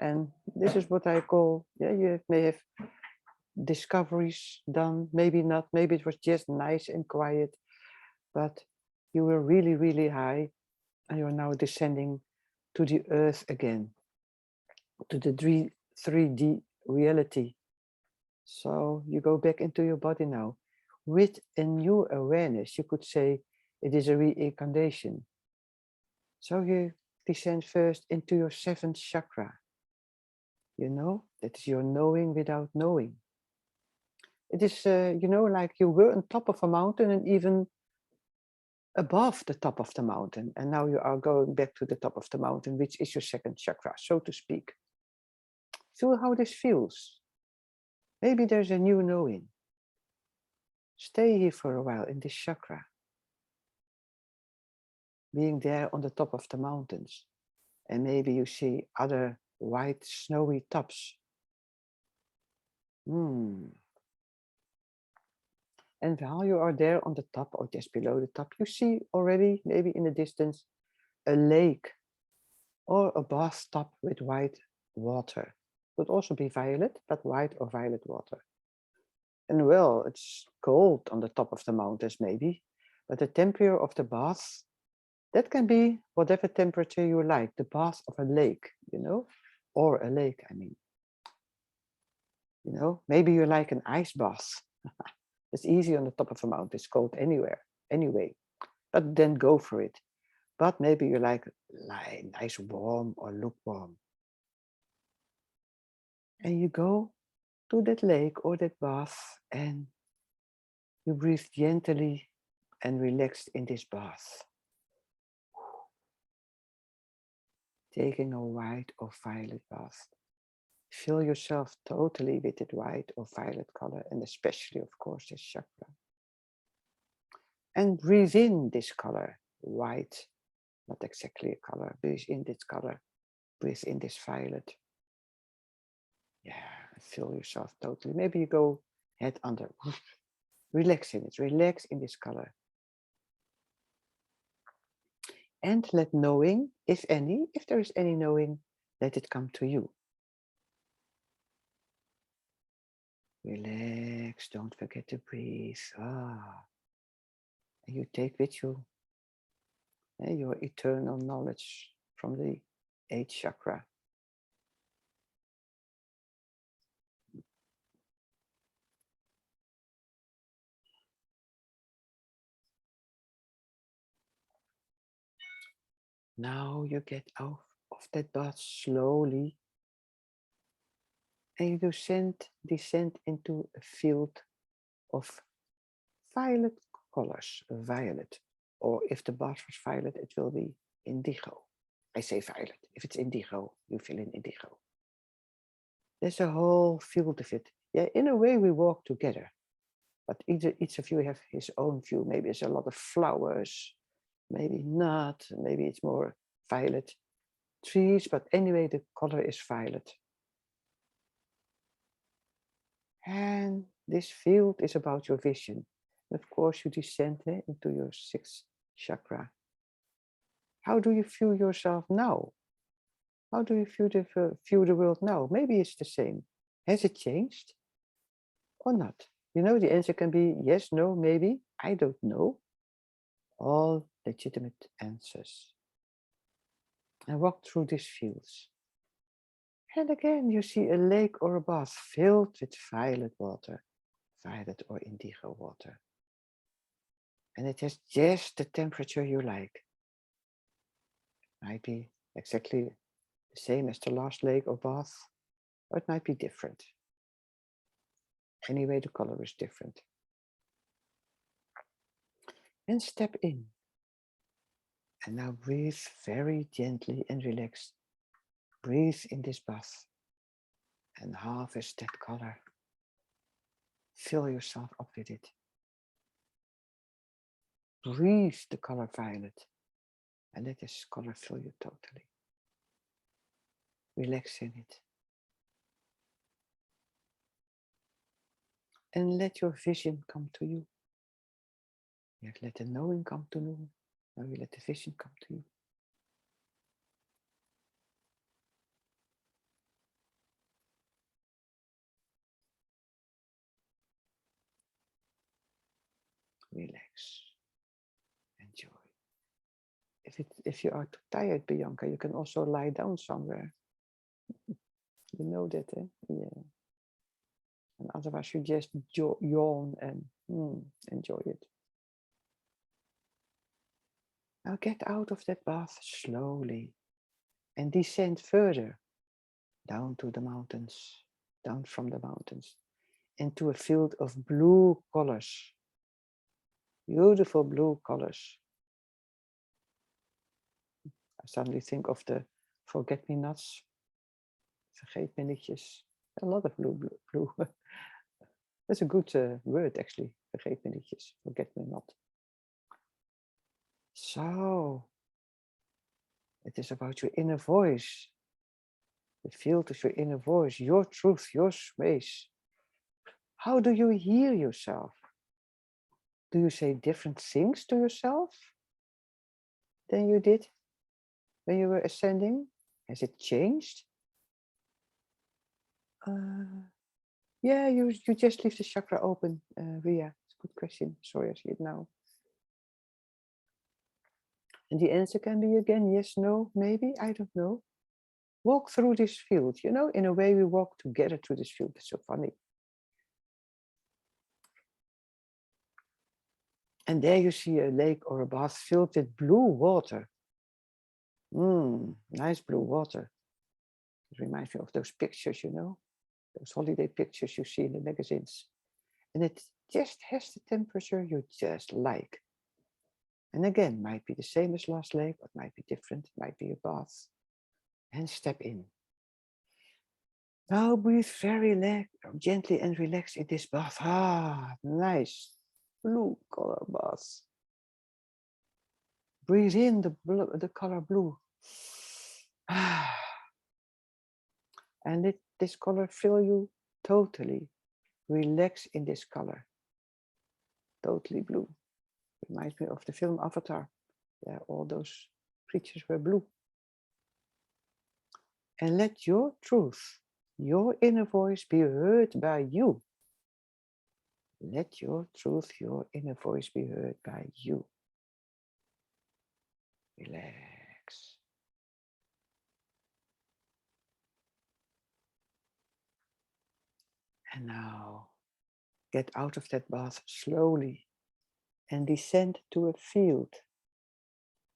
And this is what I call, yeah, you may have discoveries done, maybe not, maybe it was just nice and quiet, but you were really, really high and you're now descending to the earth again, to the 3D reality. So you go back into your body now with a new awareness. You could say it is a reincarnation. So you descend first into your 7th chakra. You know, that is your knowing without knowing. It is, you know, like you were on top of a mountain and even above the top of the mountain. And now you are going back to the top of the mountain, which is your 2nd chakra, so to speak. Feel how this feels. Maybe there's a new knowing. Stay here for a while in this chakra. Being there on the top of the mountains. And maybe you see other white snowy tops. And while you are there on the top or just below the top, you see already, maybe in the distance, a lake or a bathtub with white water. Could also be violet, but white or violet water. And well, it's cold on the top of the mountains maybe, but the temperature of the bath, that can be whatever temperature you like, the bath of a lake, you know, or a lake, I mean. You know, maybe you like an ice bath. It's easy on the top of a mountain, it's cold anywhere, anyway, but then go for it. But maybe you like nice warm or lukewarm. And you go to that lake or that bath and you breathe gently and relaxed in this bath. Taking a white or violet bath. Fill yourself totally with that white or violet color, and especially, of course, this chakra. And breathe in this color, white, not exactly a color, breathe in this color, breathe in this violet. Yeah, fill yourself totally. Maybe you go head under, relax in it, relax in this color. And let knowing, if any, if there is any knowing, let it come to you. Relax, don't forget to breathe. And you take with you your eternal knowledge from the 8th chakra. Now you get out of that bath slowly and you descend into a field of violet colors, violet. Or if the bath was violet, it will be indigo. I say violet. If it's indigo, you fill in indigo. There's a whole field of it. Yeah, in a way we walk together. but each of you have his own view. Maybe it's a lot of flowers, maybe not, maybe it's more violet trees, but anyway, the color is violet. And this field is about your vision. And of course, you descend into your 6th chakra. How do you view yourself now? How do you view the world now? Maybe it's the same. Has it changed or not? You know, the answer can be yes, no, maybe, I don't know. All legitimate answers. And walk through these fields. And again, you see a lake or a bath filled with violet water, violet or indigo water. And it has just the temperature you like. Might be exactly the same as the last lake or bath, or it might be different. Anyway, the color is different. And step in. And now breathe very gently and relaxed. Breathe in this bath and harvest that color. Fill yourself up with it. Breathe the color violet and let this color fill you totally. Relax in it. And let your vision come to you. You have let the knowing come to you. Now you let the vision come to you. Relax. Enjoy. If you are too tired, Bianca, you can also lie down somewhere. You know that, eh? Yeah. And otherwise you just yawn and enjoy it. Now get out of that bath slowly and descend further down to the mountains, down from the mountains, into a field of blue colors. Beautiful blue colors. I suddenly think of the forget-me-nots, vergeet-me-nietjes. A lot of blue. That's a good word actually, vergeet-me-nietjes, forget-me-not. So, it is about your inner voice. The field of your inner voice, your truth, your space. How do you hear yourself? Do you say different things to yourself than you did when you were ascending? Has it changed? Yeah, you just leave the chakra open, Ria. It's a good question. Sorry, I see it now. And the answer can be again, yes, no, maybe, I don't know. Walk through this field, you know, in a way we walk together through this field. It's so funny. And there you see a lake or a bath filled with blue water. Nice blue water. It reminds me of those pictures, you know, those holiday pictures you see in the magazines. And it just has the temperature you just like. And again, might be the same as last lake, but might be different, might be a bath. And step in. Now breathe very gently and relax in this bath. Ah, nice blue color bath. Breathe in the color blue. And let this color fill you totally. Relax in this color. Totally blue. Reminds me of the film Avatar. Yeah, all those creatures were blue. And let your truth, your inner voice be heard by you. Let your truth, your inner voice be heard by you. Relax. And now get out of that bath slowly and descend to a field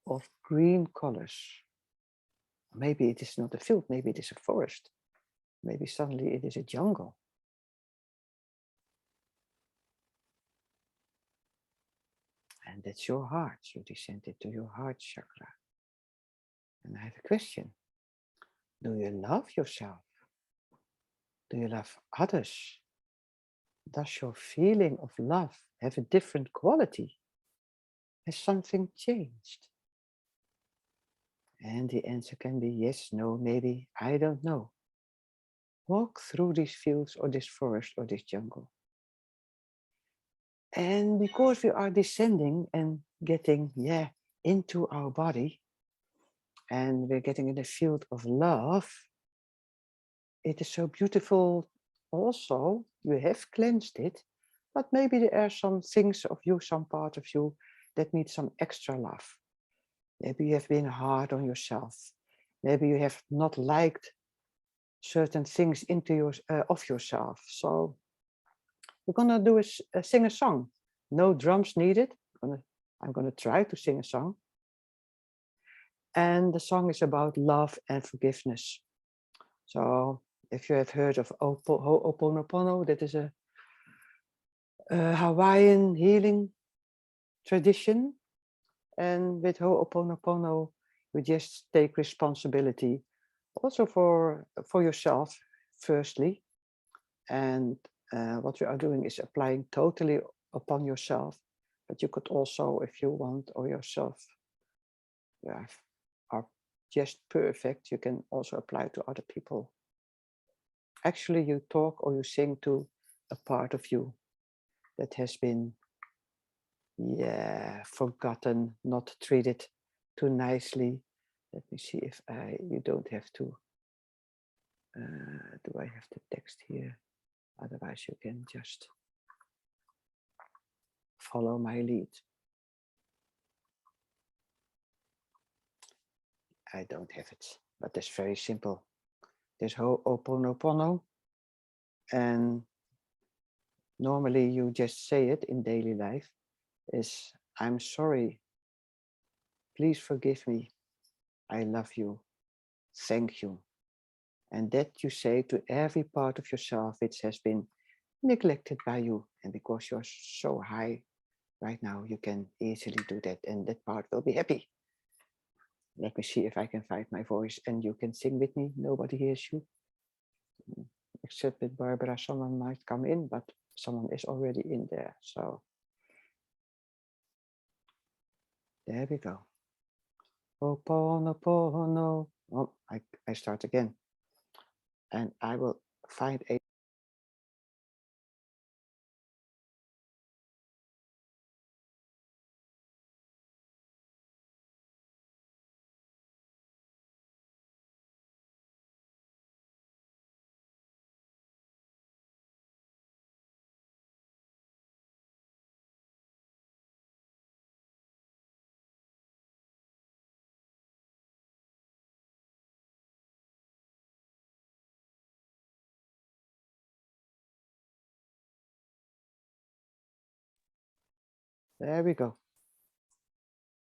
of green colors. Maybe it is not a field, maybe it is a forest. Maybe suddenly it is a jungle. And that's your heart. You descend into your heart chakra. And I have a question. Do you love yourself? Do you love others? Does your feeling of love have a different quality? Has something changed? And the answer can be yes, no, maybe, I don't know. Walk through these fields or this forest or this jungle. And because we are descending and getting, into our body, and we're getting in the field of love, it is so beautiful. Also, you have cleansed it, but maybe there are some things of you, some part of you that need some extra love. Maybe you have been hard on yourself. Maybe you have not liked certain things of yourself. So we're gonna do sing a song. No drums needed. I'm gonna try to sing a song. And the song is about love and forgiveness. So if you have heard of Ho'oponopono, that is a Hawaiian healing tradition. And with Ho'oponopono, you just take responsibility also for yourself, firstly. And what we are doing is applying totally upon yourself. But you could also, if you want, or yourself are just perfect, you can also apply to other people. Actually, you talk or you sing to a part of you that has been, forgotten, not treated too nicely. Let me see if you don't have to. Do I have the text here? Otherwise, you can just follow my lead. I don't have it, but it's very simple. There's Ho'oponopono, and normally you just say it in daily life, is I'm sorry, please forgive me, I love you, thank you. And that you say to every part of yourself which has been neglected by you. And because you're so high right now, you can easily do that, and that part will be happy. Let me see if I can find my voice and you can sing with me. Nobody hears you. Except with Barbara, someone might come in, but someone is already in there. So there we go. Ho'oponopono. Oh, I start again. And I will find a there we go.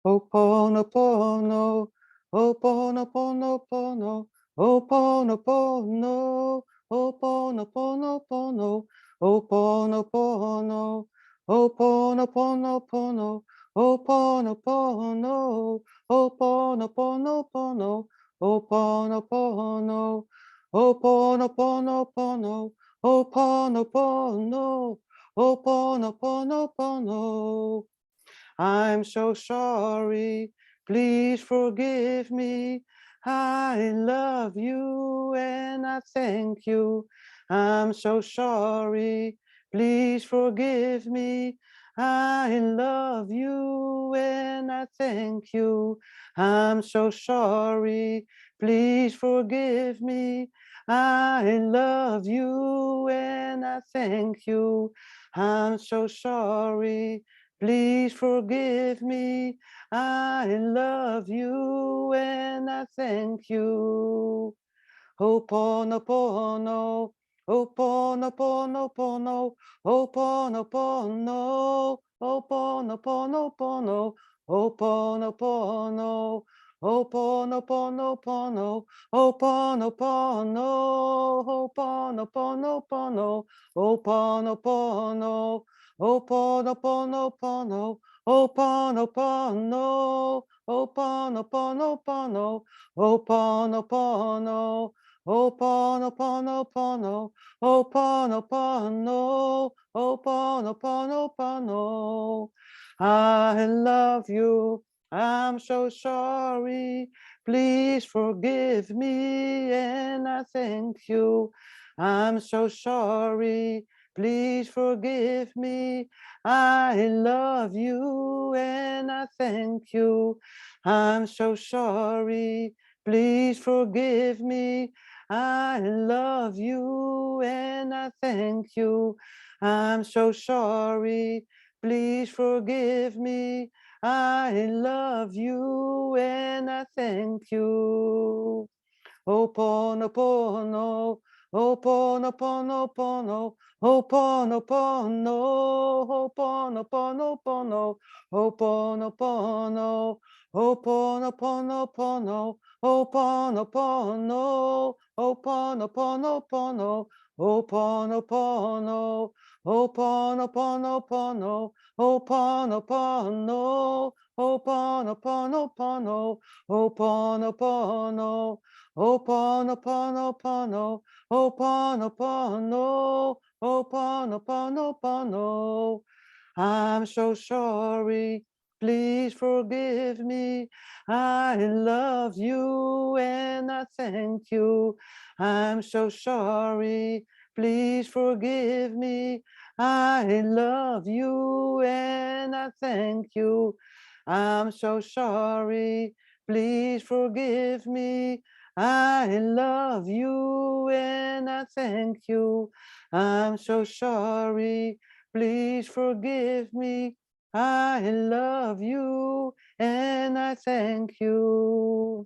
Ho'oponopono, Ho'oponopono, Ho'oponopono, Ho'oponopono, Ho'oponopono, Ho'oponopono, Ho'oponopono, Ho'oponopono, Ho'oponopono, Ho'oponopono, Ho'oponopono, Ho'oponopono. I'm so sorry, please forgive me. I love you and I thank you. I'm so sorry, please forgive me. I love you and I thank you. I'm so sorry, please forgive me. I love you and I thank you. I'm so sorry. Please forgive me. I love you and I thank you. Ho'oponopono, Ho'oponopono, Ho'oponopono, Ho'oponopono, Ho'oponopono, Ho'oponopono, Ho'oponopono, Ho'oponopono, Ho'oponopono, Ho'oponopono, Ho'oponopono, Ho'oponopono, Ho'oponopono, Ho'oponoponopono, Ho'oponopono, Ho'oponoponopono. I love you, I'm so sorry, please forgive me, and I thank you. I'm so sorry, please forgive me. I love you and I thank you. I'm so sorry, please forgive me. I love you and I thank you. I'm so sorry, please forgive me. I love you and I thank you. Ho'oponopono, Ho'oponoponopono, Ho'oponopono, Ho'oponoponopono, Ho'oponopono, Ho'oponoponopono, Ho'oponopono, Ho'oponoponopono, Ho'oponopono, Ho'oponoponopono, Ho'oponopono, Ho'oponoponopono, Ho'oponopono. Ho'oponoponopono, Ho'oponopono, Ho'oponoponopono. I'm so sorry, please forgive me. I love you and I thank you. I'm so sorry, please forgive me. I love you and I thank you. I'm so sorry, please forgive me. I love you and I thank you. I'm so sorry, please forgive me. I love you and I thank you.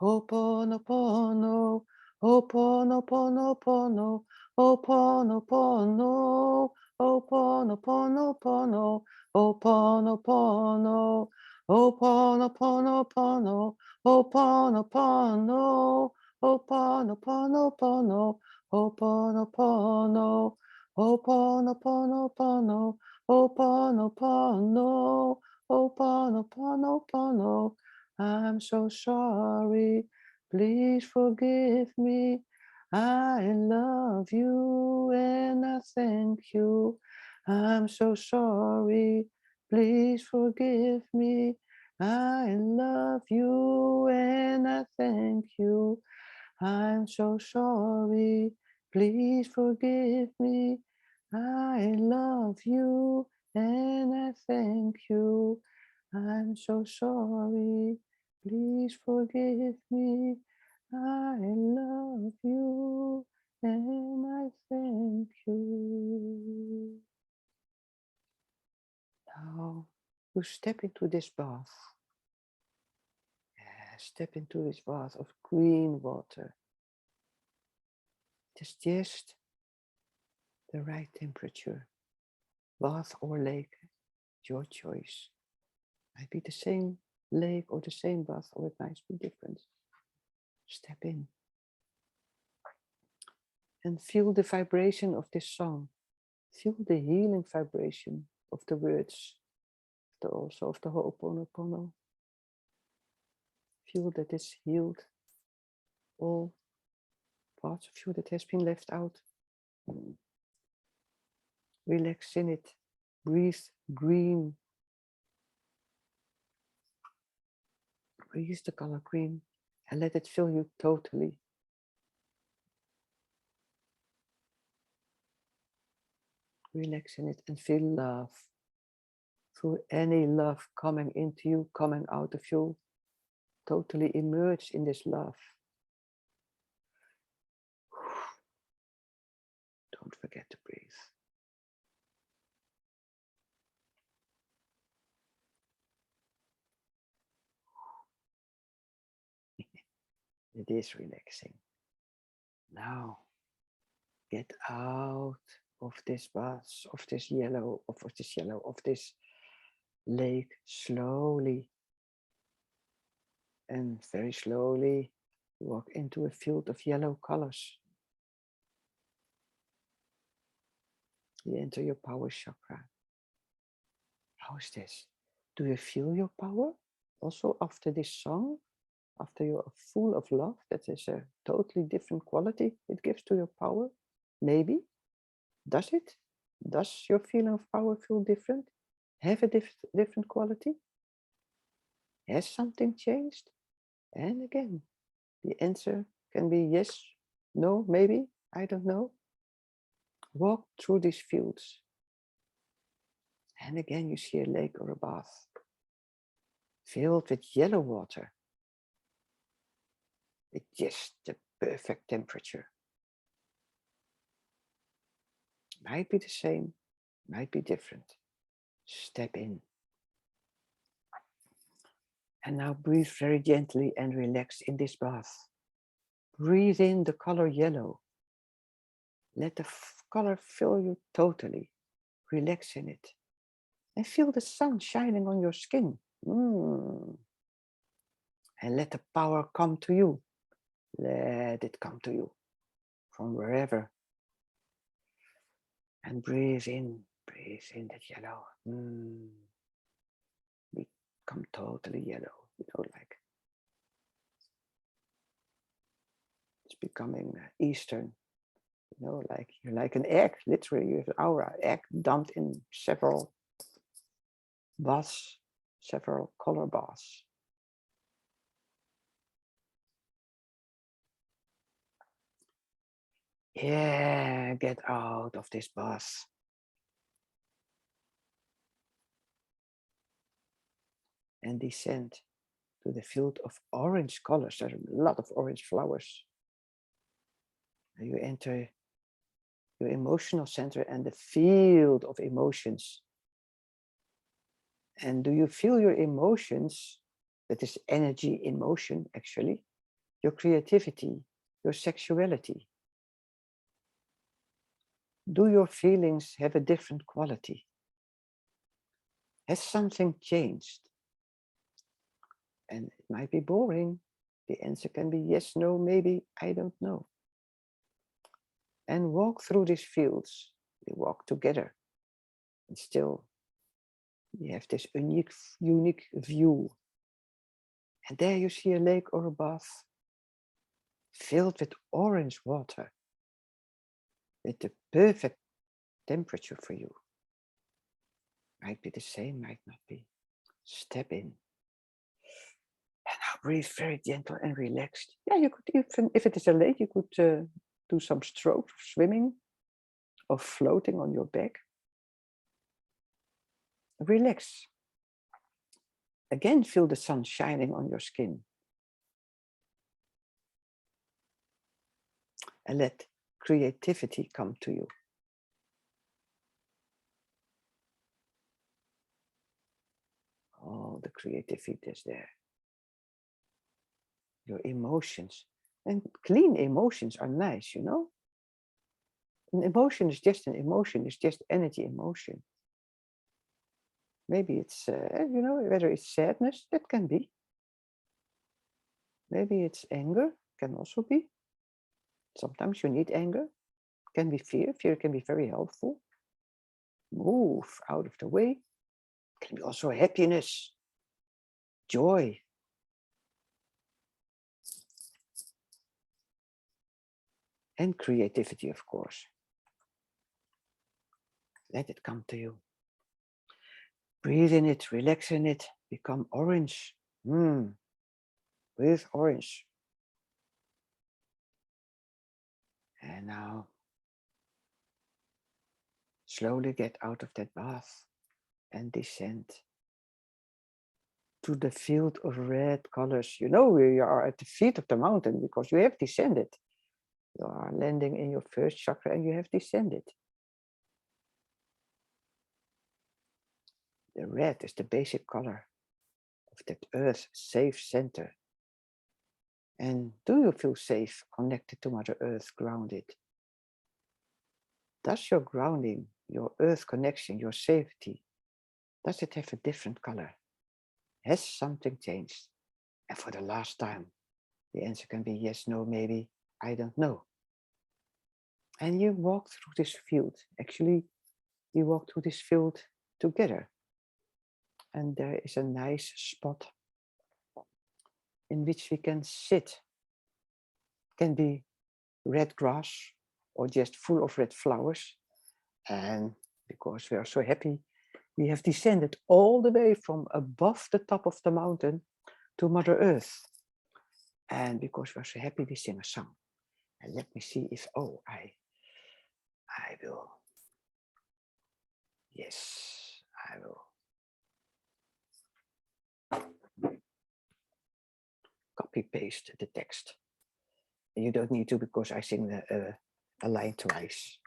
Ho'oponopono, Ho'oponoponopono, Ho'oponopono, Ho'oponoponopono, Ho'oponopono, Ho'oponoponopono, Ho'oponopono, Ho'oponoponopono, Ho'oponopono, Ho'oponoponopono, Ho'oponopono, Ho'oponoponopono. I'm so sorry, please forgive me. I love you and I thank you. I'm so sorry, please forgive me. I love you and I thank you. I'm so sorry, please forgive me. I love you and I thank you. I'm so sorry, please forgive me. I love you and I thank you. Now you step into this bath. Step into this bath of green water. It is just the right temperature. Bath or lake, your choice. Might be the same lake or the same bath, or it might be different. Step in and feel the vibration of this song. Feel the healing vibration of the words, also of the Ho'oponopono. Feel that it's healed all parts of you that has been left out. Relax in it. Breathe green. Breathe the color green and let it fill you totally. Relax in it and feel love. Feel any love coming into you, coming out of you. Totally immerse in this love. Don't forget to breathe. It is relaxing. Now, get out of this bath, of this lake slowly. And very slowly walk into a field of yellow colors. You enter your power chakra. How is this? Do you feel your power also after this song? after you are full of love, that is a totally different quality it gives to your power. Maybe. Does it? Does your feeling of power feel different? Have a different quality? Has something changed? And again, the answer can be yes, no, maybe, I don't know. Walk through these fields. And again, you see a lake or a bath filled with yellow water. It's just the perfect temperature. Might be the same, might be different. Step in. And now breathe very gently and relax in this bath. Breathe in the color yellow. Let the color fill you totally. Relax in it. And feel the sun shining on your skin. And let the power come to you. Let it come to you from wherever. And breathe in that yellow. Become totally yellow, like it's becoming Eastern, like you're like an egg, literally. You have an aura, egg dumped in several baths, several color baths. Yeah, get out of this bath. And descend to the field of orange colors. There are a lot of orange flowers. And you enter your emotional center and the field of emotions. And do you feel your emotions? That is energy in motion, actually. Your creativity, your sexuality. Do your feelings have a different quality? Has something changed? And it might be boring. The answer can be yes, no, maybe, I don't know. And walk through these fields. We walk together. And still, we have this unique view. And there you see a lake or a bath filled with orange water. With the perfect temperature for you. Might be the same, might not be. Step in. And now breathe very gentle and relaxed. Yeah, you could even, if it is a lake, you could do some strokes of swimming or floating on your back. Relax. Again, feel the sun shining on your skin. And let creativity come to you. All the creativity is there. Your emotions. And clean emotions are nice, An emotion is just an emotion, it's just energy in motion. Maybe it's, whether it's sadness, that can be. Maybe it's anger, can also be. Sometimes you need anger. Can be fear. Fear can be very helpful. Move out of the way. Can be also happiness, joy. And creativity, of course. Let it come to you. Breathe in it, relax in it, become orange. With orange. And now, slowly get out of that bath and descend to the field of red colors. You know where you are at the feet of the mountain because you have descended. You are landing in your first chakra and you have descended. The red is the basic color of that earth safe center. And do you feel safe, connected to Mother Earth, grounded? Does your grounding, your earth connection, your safety, does it have a different color? Has something changed? And for the last time, the answer can be yes, no, maybe, I don't know. And you walk through this field. Actually, you walk through this field together. And there is a nice spot in which we can sit. Can be red grass or just full of red flowers. And because we are so happy, we have descended all the way from above the top of the mountain to Mother Earth. And because we are so happy, we sing a song. And let me see if, I will. Yes, I will. Copy paste the text. You don't need to, because I sing a line twice.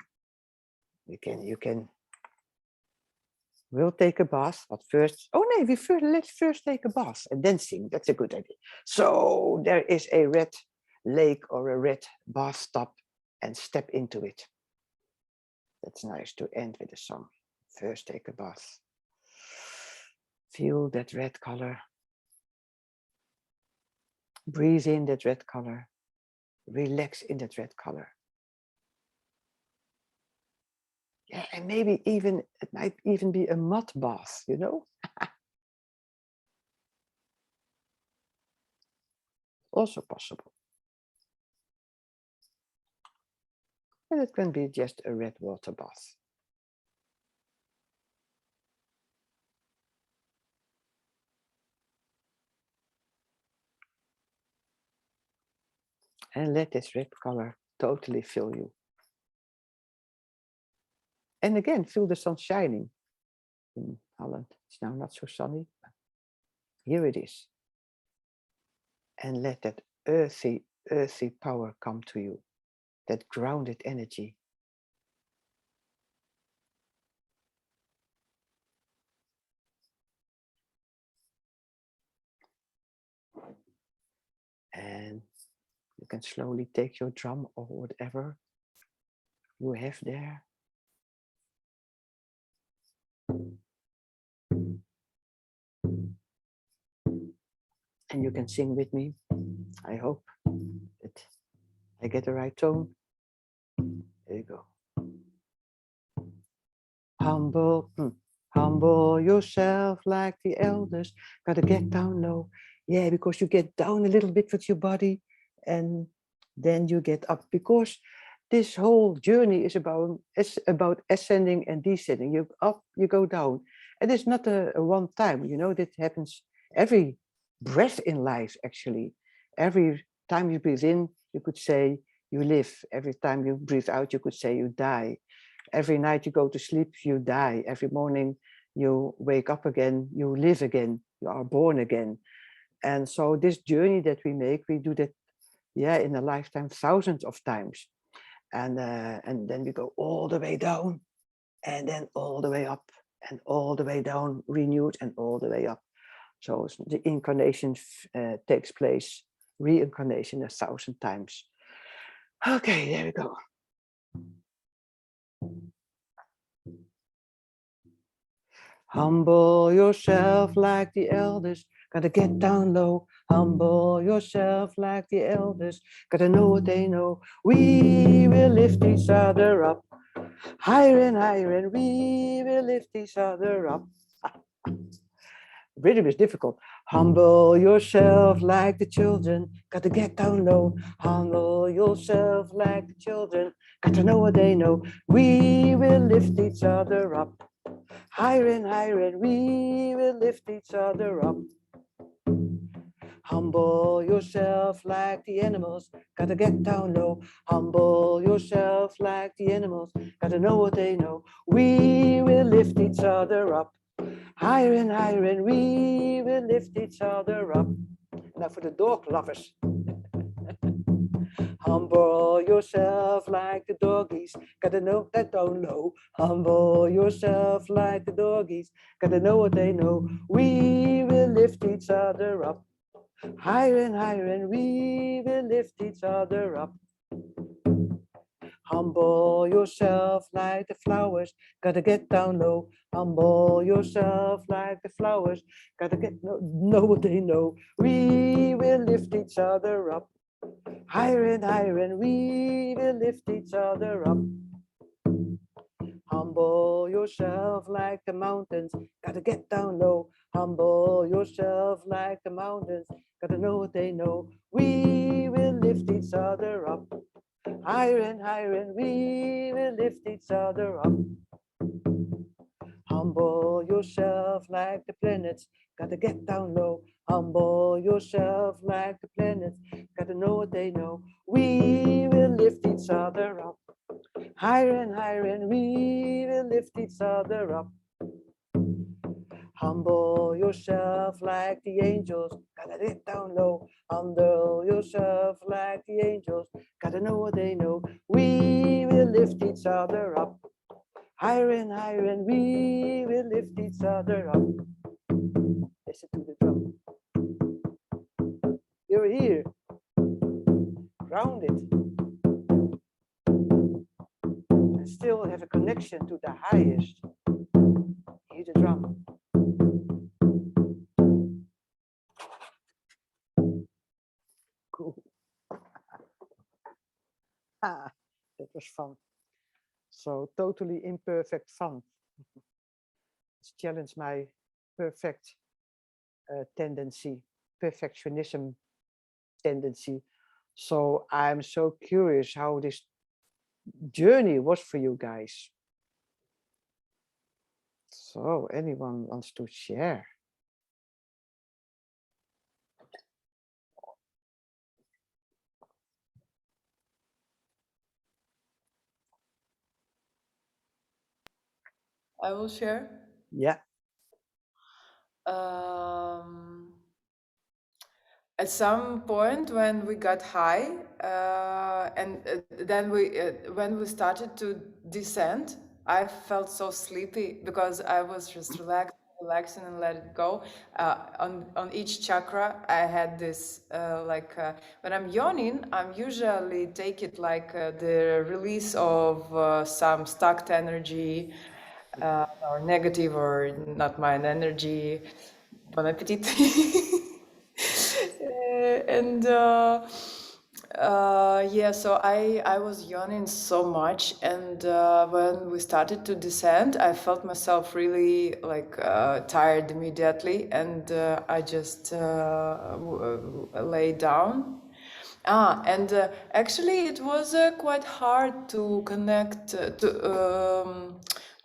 You can. We'll take a bath, but first. Oh no, let's first take a bath and then sing. That's a good idea. So there is a red lake or a red bathtub, and step into it. That's nice to end with a song. First take a bath. Feel that red color. Breathe in that red color. Relax in that red color. Yeah, and maybe even, it might even be a mud bath, you know? Also possible. And it can be just a red water bath. And let this red color totally fill you. And again, feel the sun shining in Holland. It's now not so sunny, but here it is. And let that earthy power come to you, that grounded energy. And you can slowly take your drum or whatever you have there. And you can sing with me. I hope that I get the right tone. There you go. Humble yourself like the elders. Gotta get down low. Yeah, because you get down a little bit with your body and then you get up. Because this whole journey is about ascending and descending. You up, you go down. And it's not a one time, you know, that happens every breath in life, actually. Every time you breathe in, you could say you live. Every time you breathe out, you could say you die. Every night you go to sleep, you die. Every morning you wake up again, you live again, you are born again. And so this journey that we make, we do that, yeah, in a lifetime, thousands of times. And then we go all the way down, and then all the way up, and all the way down, renewed, and all the way up. So the incarnation takes place, reincarnation 1,000 times. Okay, there we go. Humble yourself like the elders, gotta get down low. Humble yourself like the elders, gotta know what they know. We will lift each other up, higher and higher, and we will lift each other up. Rhythm is difficult. Humble yourself like the children, gotta get down low. Humble yourself like the children, gotta know what they know. We will lift each other up, higher and higher, and we will lift each other up. Humble yourself like the animals, gotta get down low. Humble yourself like the animals, gotta know what they know. We will lift each other up, higher and higher, and we will lift each other up. Now for the dog lovers. Humble yourself like the doggies, gotta know that don't know. Humble yourself like the doggies, gotta know what they know. We will lift each other up, higher and higher, and we will lift each other up. Humble yourself like the flowers, gotta get down low. Humble yourself like the flowers, gotta know what they know. We will lift each other up, higher and higher, and we will lift each other up. Humble yourself like the mountains, gotta get down low. Humble yourself like the mountains, gotta know what they know. We will lift each other up, higher and higher, and we will lift each other up. Humble yourself like the planets, gotta get down low. Humble yourself like the planets, gotta know what they know. We will lift each other up, higher and higher, and we will lift each other up. Humble yourself like the angels, gotta get down low. Humble yourself like the angels, gotta know what they know. We will lift each other up, higher and higher, and we will lift each other up. Listen to the drum. You're here, grounded, and still have a connection to the highest. Hear the drum. Cool. Ah, that was fun. So totally imperfect fun. It's challenged my perfect tendency, perfectionism tendency. So I'm so curious how this journey was for you guys. So anyone wants to share? I will share. Yeah. At some point when we got high, and then when we started to descend, I felt so sleepy because I was just relaxing and let it go. On each chakra, I had this when I'm yawning, I'm usually take it like the release of some stuck energy, or negative or not mine energy. Bon appetit. Yeah, so I was yawning so much, and when we started to descend, I felt myself really like tired immediately, and I just lay down. And actually, it was quite hard to connect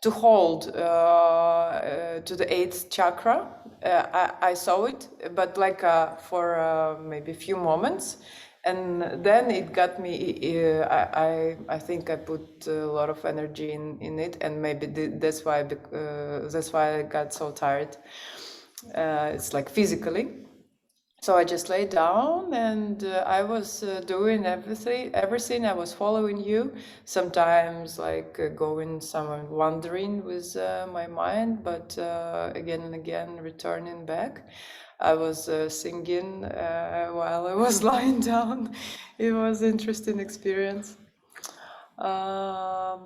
to hold to the eighth chakra. I saw it, but like for maybe a few moments, and then it got me. I think I put a lot of energy in it, and maybe that's why I got so tired. It's like physically. So I just lay down, and I was doing everything. I was following you. Sometimes like going somewhere wandering with my mind, but again and again returning back. I was singing while I was lying down. It was an interesting experience. Yeah,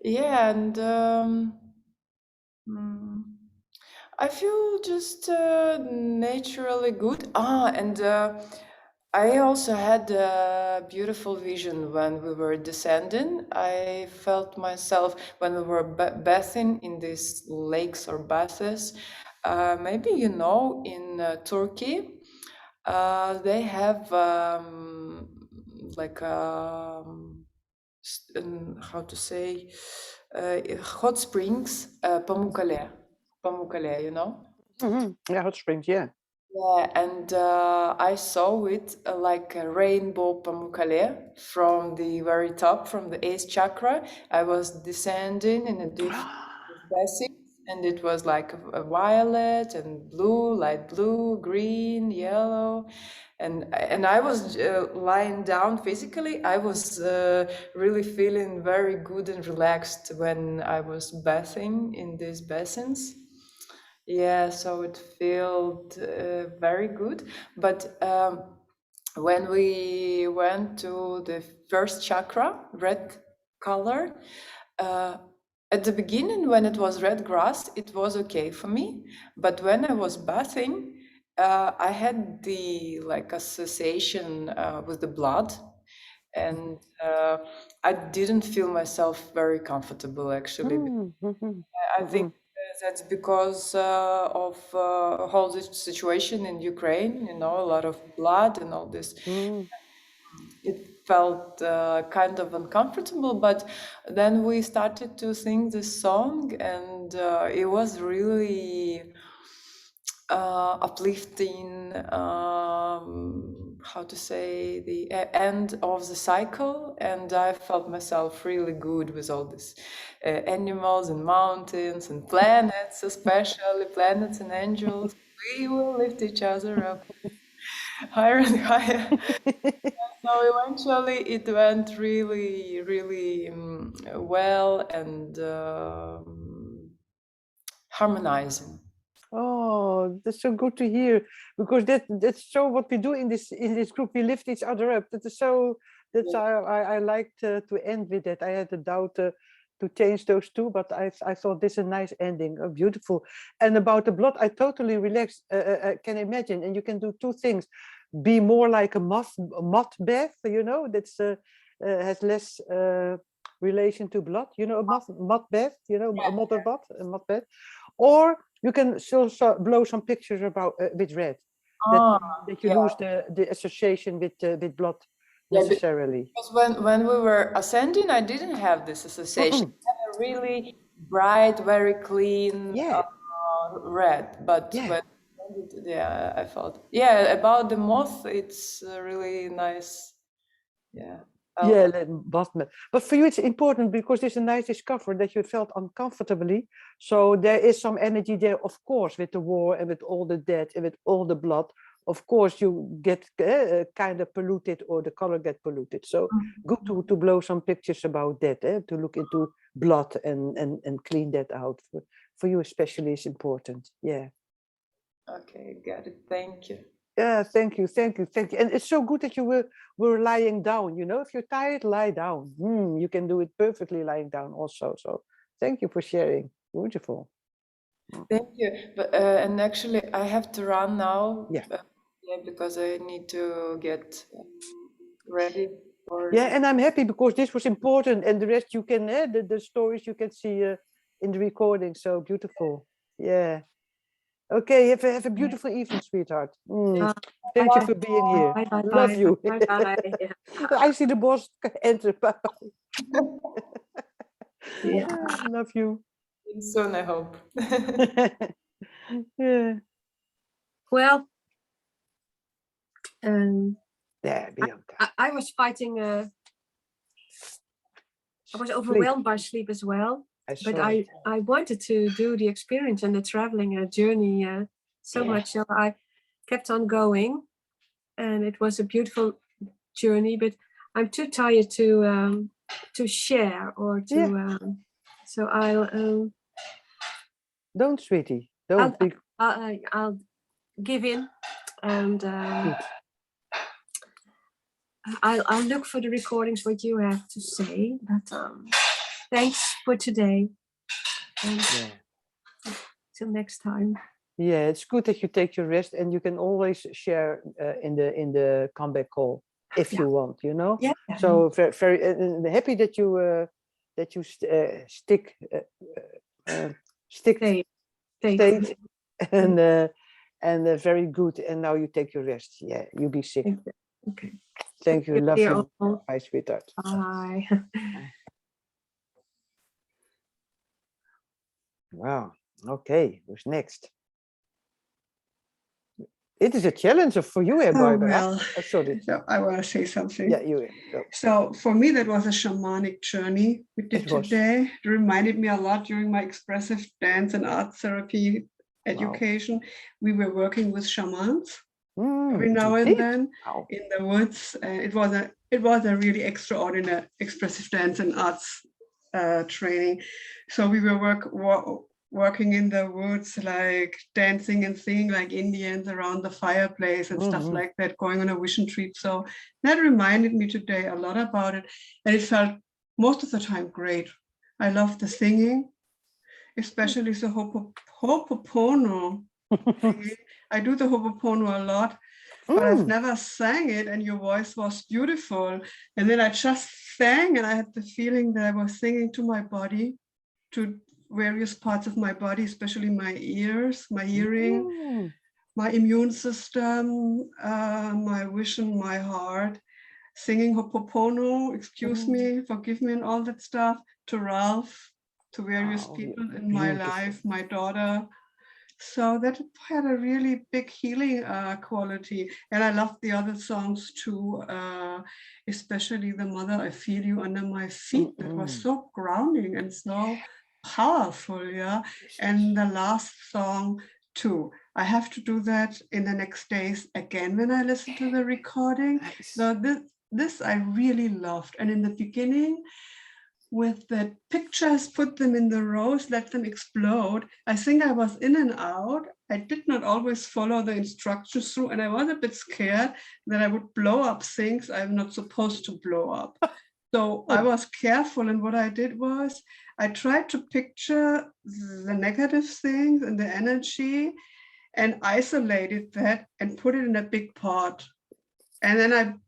and mm, I feel just naturally good. And I also had a beautiful vision when we were descending. I felt myself when we were bathing in these lakes or baths. Maybe you know, in Turkey, they have like how to say hot springs, Pamukkale, you know? Yeah, hot springs, yeah. Yeah, and I saw it like a rainbow Pamukkale from the very top, from the eighth chakra. I was descending in a different basics, and it was like a violet and blue, light blue, green, yellow, and I was lying down physically. I was really feeling very good and relaxed when I was bathing in these basins. Yeah, so it felt very good. But when we went to the first chakra, red color, uh, at the beginning, when it was red grass, it was okay for me. But when I was bathing, I had the like association with the blood, and I didn't feel myself very comfortable actually. I think That's because of whole this situation in Ukraine, you know, a lot of blood and all this. Mm. It felt kind of uncomfortable, but then we started to sing this song, and it was really uplifting. How to say, the end of the cycle, and I felt myself really good with all these animals and mountains and planets, especially planets and angels. We will lift each other up higher and higher. So eventually it went really, really well and harmonizing. Oh, that's so good to hear, because that's so what we do in this group. We lift each other up. That is so. That's Yeah. I like to end with that. I had a doubt to change those two, but I thought this is a nice ending, beautiful. And about the blood, I totally relaxed. Can imagine, and you can do two things: be more like a mud bath. You know, that's has less relation to blood. You know, a mud bath. You know, a mud bath, a mud bath, or you can still blow some pictures about with red, Ah, that you yeah. lose the association with blood Yeah, necessarily. because when we were ascending, I didn't have this association. I had a really bright, very clean Yeah, red, but yeah. when yeah, I felt, yeah, about the moth, it's really nice. Yeah. Yeah, but for you it's important because it's a nice discovery that you felt uncomfortably. So there is some energy there, of course, with the war and with all the dead and with all the blood. Of course, you get kind of polluted, or the color get polluted. So good to blow some pictures about that, to look into blood and clean that out. For you especially is important. Yeah. Okay, got it. Thank you. Yeah, thank you, thank you, thank you. And it's so good that you were lying down. You know, if you're tired, lie down. You can do it perfectly lying down also. So thank you for sharing. Beautiful. Thank you. But and actually, I have to run now. Yeah. Yeah, because I need to get ready for. Yeah, and I'm happy because this was important, and the rest you can the stories you can see in the recording. So beautiful. Yeah. Okay, have a beautiful evening, sweetheart. Thank you Bye for being here. bye bye Love you. bye bye. I see the boss enter. Bye-bye. Yeah. Love you. Soon, I hope. Yeah. Well, There, Bianca. I was fighting. I was overwhelmed by sleep as well. But I wanted to do the experience and the traveling journey so much, so I kept on going, and it was a beautiful journey. But I'm too tired to share or to. So Don't, sweetie. Don't. I'll give in, and I'll look for the recordings what you have to say. But thanks for today, and till next time. Yeah, it's good that you take your rest, and you can always share in the comeback call if you want. You know. Yeah. So very happy that you stick stayed and very good. And now you take your rest. Yeah, you be safe. Okay. Thank you. Love you. All. Bye, sweetheart. Bye. Wow. Okay. Who's next? It is a challenge for you, Barbara. Well, sorry. so I want to say something. Yeah, you. So for me, that was a shamanic journey we did today. It reminded me a lot during my expressive dance and art therapy education. Wow. We were working with shamans every now and then in the woods. It was a really extraordinary expressive dance and arts training. So we were working in the woods, like dancing and singing like Indians around the fireplace and stuff like that, going on a vision trip. So that reminded me today a lot about it. And it felt most of the time great. I love the singing, especially the Ho'oponopono. I do the Ho'oponopono a lot, but I've never sang it, and your voice was beautiful. And then I just sang, and I had the feeling that I was singing to my body, to various parts of my body, especially my ears, my hearing, Mm. my immune system, my vision, my heart, singing Hopopono, excuse me, forgive me, and all that stuff, to Ralph, to various Wow, people in my beautiful. life, my daughter. So that had a really big healing quality. And I loved the other songs too, especially The Mother, I Feel You Under My Feet. That was so grounding and so powerful, yeah. And the last song too. I have to do that in the next days again when I listen to the recording. Nice. So this I really loved. And in the beginning, with the pictures, put them in the rows, let them explode. I think I was in and out. I did not always follow the instructions through, and I was a bit scared that I would blow up things I'm not supposed to blow up. So I was careful, and what I did was I tried to picture the negative things and the energy and isolated that and put it in a big pot. And then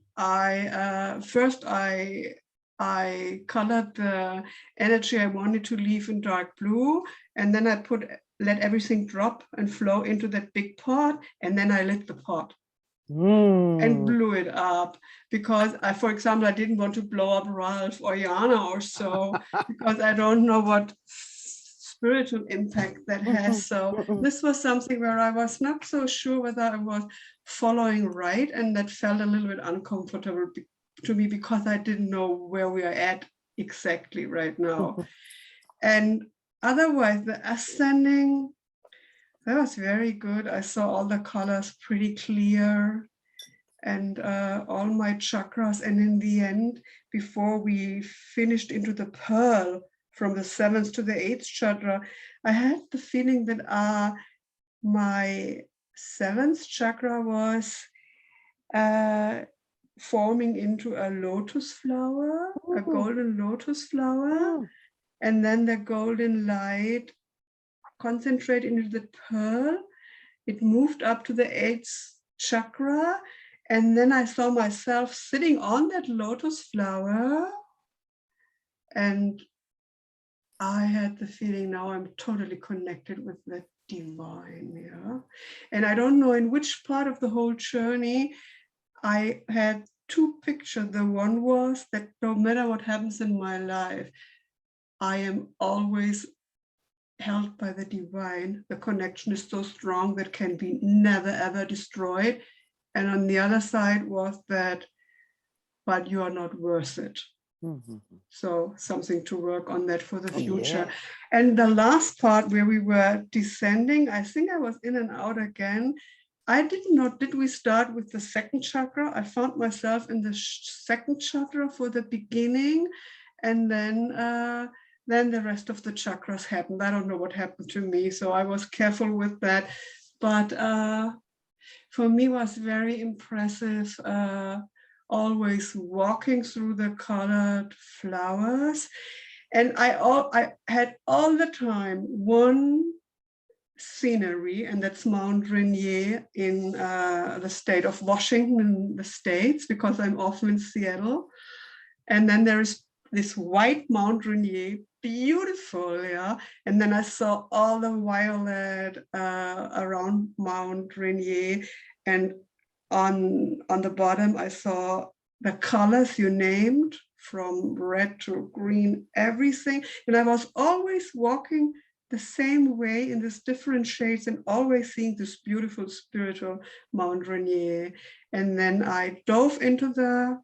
I colored the energy I wanted to leave in dark blue, and then I let everything drop and flow into that big pot, and then I lit the pot and blew it up, because for example, I didn't want to blow up Ralph or Jana or so, because I don't know what spiritual impact that has. So this was something where I was not so sure whether I was following right, and that felt a little bit uncomfortable to me, because I didn't know where we are at exactly right now. And otherwise, the ascending, that was very good. I saw all the colors pretty clear, and all my chakras. And in the end, before we finished into the pearl from the 7th to the 8th chakra, I had the feeling that my 7th chakra was forming into a lotus flower, a golden lotus flower, and then the golden light concentrated into the pearl. It moved up to the 8th chakra, and then I saw myself sitting on that lotus flower, and I had the feeling now I'm totally connected with the divine, yeah. And I don't know in which part of the whole journey I had two pictures. The one was that no matter what happens in my life, I am always held by the divine. The connection is so strong that can be never ever destroyed. And on the other side was that, but you are not worth it. So something to work on that for the future. Yeah. And the last part where we were descending, I think I was in and out again. I didn't know, did we start with the 2nd chakra? I found myself in the 2nd chakra for the beginning, and then the rest of the chakras happened. I don't know what happened to me, so I was careful with that. But for me, was very impressive, always walking through the colored flowers. And I had all the time one scenery, and that's Mount Rainier in the state of Washington in the States, because I'm often in Seattle. And then there is this white Mount Rainier, beautiful, yeah. And then I saw all the violet around Mount Rainier, and on the bottom I saw the colors you named, from red to green, everything. And I was always walking the same way in these different shades, and always seeing this beautiful spiritual Mount Rainier. And then I dove into the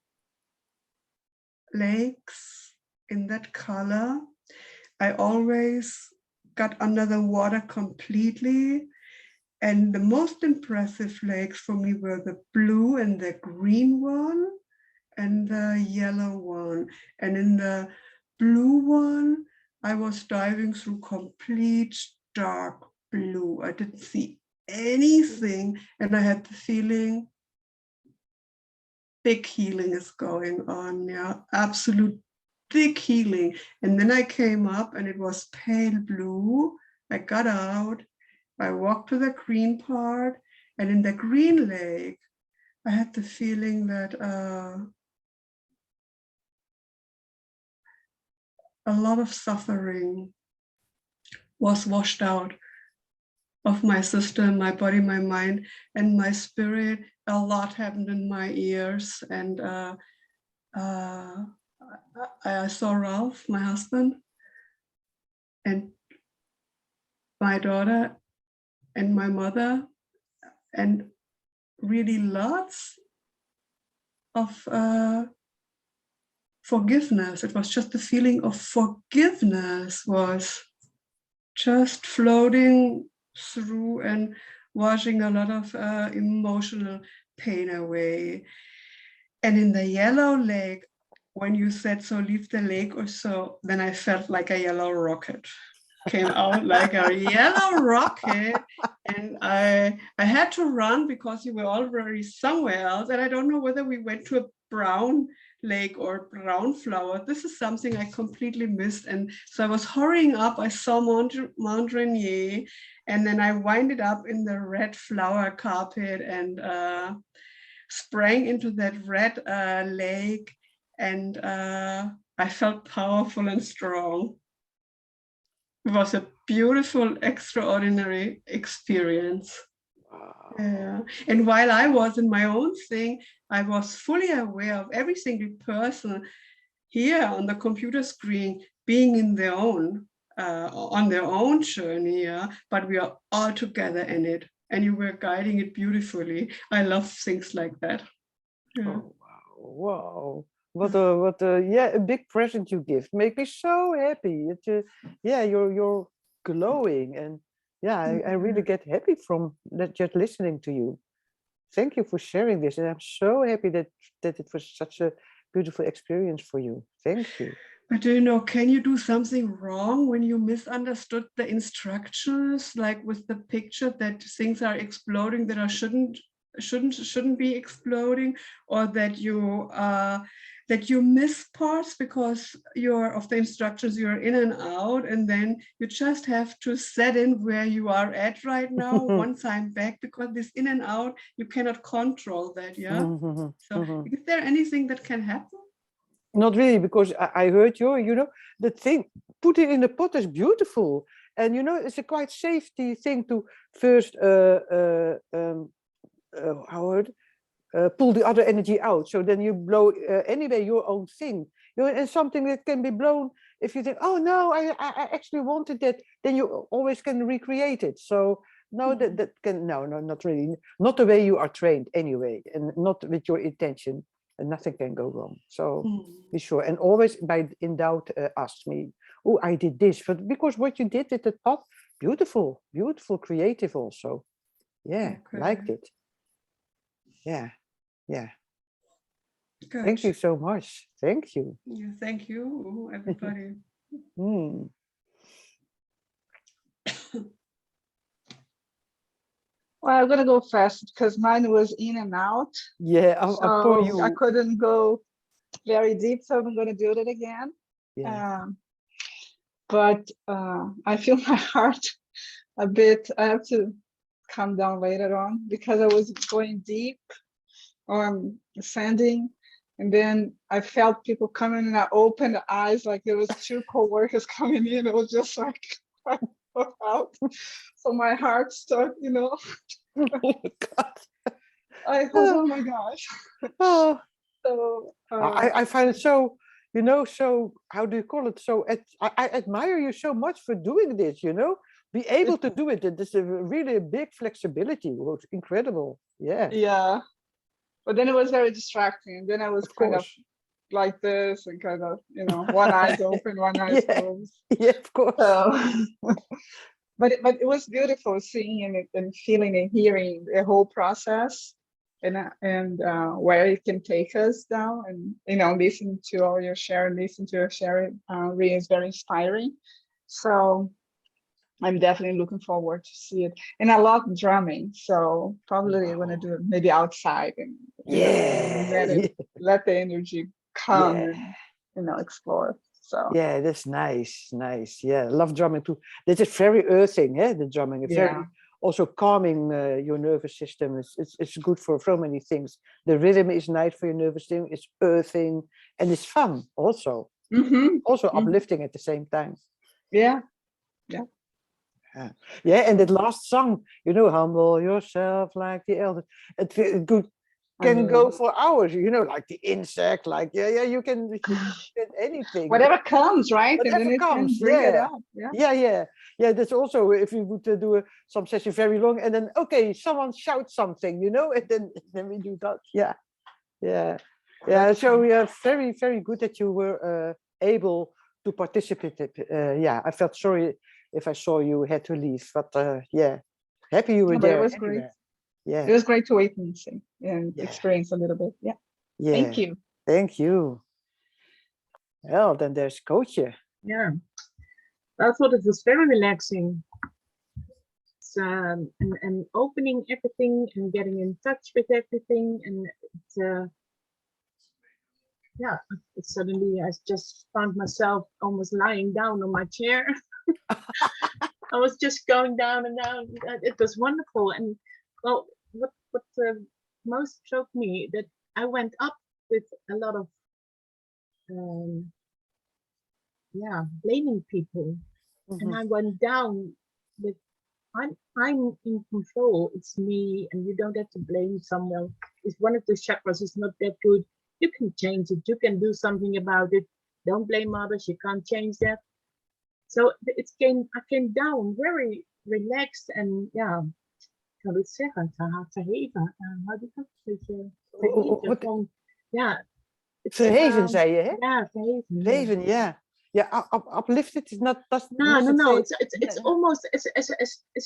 lakes in that color. I always got under the water completely. And the most impressive lakes for me were the blue and the green one and the yellow one. And in the blue one, I was diving through complete dark blue. I didn't see anything, and I had the feeling big healing is going on, yeah, absolute big healing. And then I came up and it was pale blue. I got out, I walked to the green part, and in the green lake, I had the feeling that a lot of suffering was washed out of my system, my body, my mind, and my spirit. A lot happened in my ears, and I saw Ralph, my husband, and my daughter, and my mother, and really lots of forgiveness. It was just the feeling of forgiveness was just floating through and washing a lot of emotional pain away. And in the yellow lake, when you said, so leave the lake or so, then I felt like a yellow rocket came out like a yellow rocket. And I had to run because you were already somewhere else. And I don't know whether we went to a brown lake or brown flower. This is something I completely missed. And so I was hurrying up. I saw Mount Rainier, and then I winded up in the red flower carpet and sprang into that red lake. And I felt powerful and strong. It was a beautiful, extraordinary experience. Wow. Yeah. And while I was in my own thing, I was fully aware of every single person here on the computer screen being in their own, on their own journey. Yeah? But we are all together in it, and you were guiding it beautifully. I love things like that. Yeah. Oh, wow. What a yeah, a big present you give. Make me so happy. Yeah, you're glowing, and yeah, I really get happy from that, just listening to you. Thank you for sharing this, and I'm so happy that it was such a beautiful experience for you. Thank you. But do you know, can you do something wrong when you misunderstood the instructions, like with the picture that things are exploding that are shouldn't be exploding, or that you miss parts because you're of the instructions, you're in and out, and then you just have to set in where you are at right now one time back, because this in and out, you cannot control that. Yeah. So is there anything that can happen? Not really, because I heard you, the thing, put it in the pot is beautiful. And, it's a quite safety thing to first, pull the other energy out. So then you blow anyway your own thing, and something that can be blown. If you think, oh no, I actually wanted that, then you always can recreate it. So no, that can, no, not really. Not the way you are trained anyway, and not with your intention. And nothing can go wrong. So be sure. And always in doubt, ask me, oh, I did this. But because what you did with the pot, beautiful, creative also. Yeah, Okay. liked it. Yeah. Good. Thank you so much. Thank you. Yeah, thank you, everybody. Well, I'm gonna go fast because mine was in and out. Yeah, for you. I couldn't go very deep, so I'm gonna do it again. Yeah. But I feel my heart a bit. I have to calm down later on because I was going deep, ascending, and then I felt people coming, and I opened the eyes like there was 2 co-workers coming in. It was just like out. So my heart started, Oh my God. I was, oh my gosh. Oh. So I find it so, so, how do you call it? So I admire you so much for doing this, be able to do it. It is really a big flexibility. It was incredible. Yeah. Yeah. But then it was very distracting. And then I was kind of course. like this and kind of, one eye open, one eye closed. Yeah, of course. So, but it was beautiful seeing and feeling and hearing the whole process and where it can take us down, and listen to all your sharing, really is very inspiring. So I'm definitely looking forward to see it. And I love drumming, so probably I'm gonna do it maybe outside and let the energy come and explore. So yeah, that's nice. Yeah, I love drumming too. This is very earthing, the drumming. It's very also calming your nervous system. It's good for so many things. The rhythm is nice for your nervous system. It's earthing, and it's fun also. Also uplifting at the same time. Yeah. Yeah, and that last song, you know, humble yourself like the elders. It can go for hours, you know, like the insect, like you can get anything. Whatever comes, right? And Whatever then it comes, can bring it yeah. up. Yeah. Yeah. That's also if you would do some session very long, and then okay, someone shouts something, you know, and then we do that. Yeah. So very, very good that you were able to participate. I felt sorry if I saw you had to leave, but happy you were No, but it there. was great. Anyway. Yeah. It was great to witness and Yeah. experience a little bit. Yeah. Yeah. Thank you. Thank you. Well, then there's Coachje. Yeah, I thought it was very relaxing. It's, and opening everything and getting in touch with everything, and suddenly I just found myself almost lying down on my chair. I was just going down and down. It was wonderful, and well, what most struck me that I went up with a lot of blaming people, and I went down with I'm in control. It's me, and you don't have to blame someone. If one of the chakras is not that good, you can change it. You can do something about it. Don't blame others. You can't change that. So I came down very relaxed and kan ik zeggen, verheven. How do you say verheven? Verheven, zei je, hè? Ja, verheven. Verheven, yeah. Yeah, uplifted is not. No. It's almost as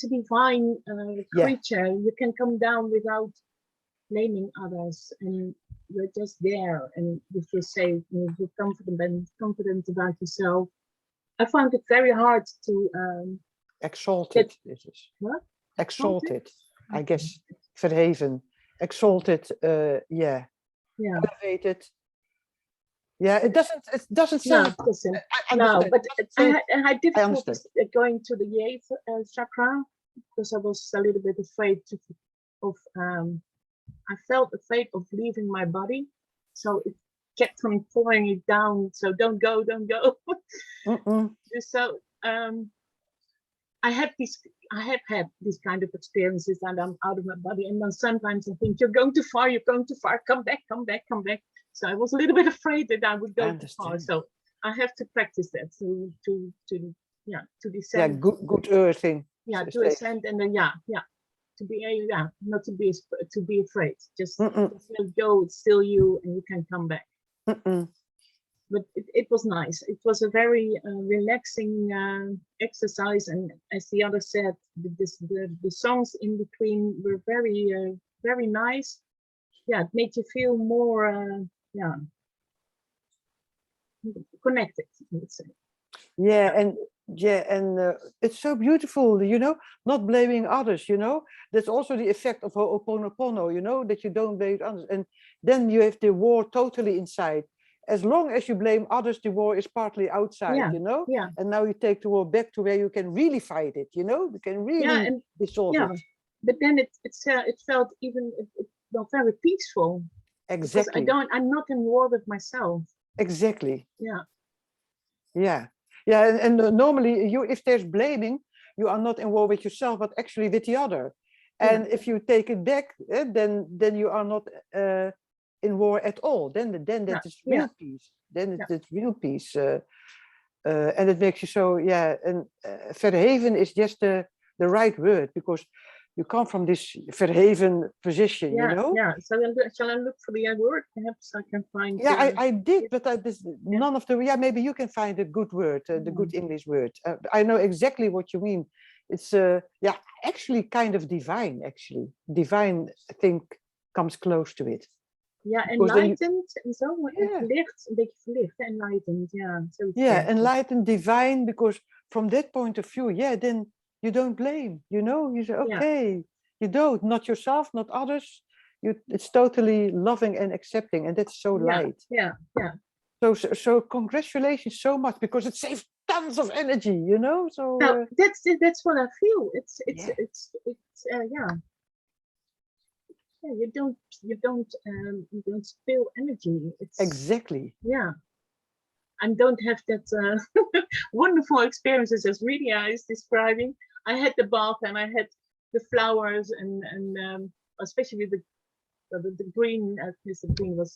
a divine creature. You can come down without blaming others, and you're just there, and you feel safe, and you feel confident about yourself. I found it very hard to exalted. What? Exalted, I guess. Verheven, exalted. Yeah. Elevated. Yeah, it doesn't sound. No, but I had difficulty going to the 8th chakra because I was a little bit afraid I felt afraid of leaving my body, so it kept on pulling it down. So don't go. So I have had these kind of experiences, and I'm out of my body, and then sometimes I think you're going too far, come back. So I was a little bit afraid that I would go too far. So I have to practice that to descend. Yeah, good earthing. Yeah, to ascend, and then to be not to be afraid. Just go. It's still you, and you can come back. But it was nice. It was a very relaxing exercise, and as the other said, the songs in between were very very nice. Yeah, it made you feel more connected, I would say. And it's so beautiful, you know, not blaming others, you know. That's also the effect of Ho'oponopono, you know, that you don't blame others, and then you have the war totally inside. As long as you blame others, the war is partly outside, you know. And now you take the war back to where you can really fight it, you know. You can really dissolve it. But then it felt even very peaceful. Exactly. Because I'm not in war with myself. Exactly. Yeah. And normally if there's blaming, you are not in war with yourself, but actually with the other. And if you take it back, then you are not in war at all. Then that is real peace. Then it's real peace. And it makes you so, and verheven is just the right word, because you come from this verheven position, you know? Yeah, so shall I look for the word? Perhaps I can find... I did, but none of the... maybe you can find a good word, the good English word. I know exactly what you mean. It's, actually kind of divine, actually. Divine, I think, comes close to it. Yeah, enlightened and so on. Verlicht, een beetje verlicht, enlightened, enlightened, divine, because from that point of view, then you don't blame, you know, you say, okay, you don't, not yourself, not others. It's totally loving and accepting, and that's so light. Yeah. So congratulations so much, because it saves tons of energy, you know. So that's what I feel. It's you don't spill energy. Exactly. And don't have that wonderful experiences as Ridia is describing. I had the bath and I had the flowers and especially with the green, the green was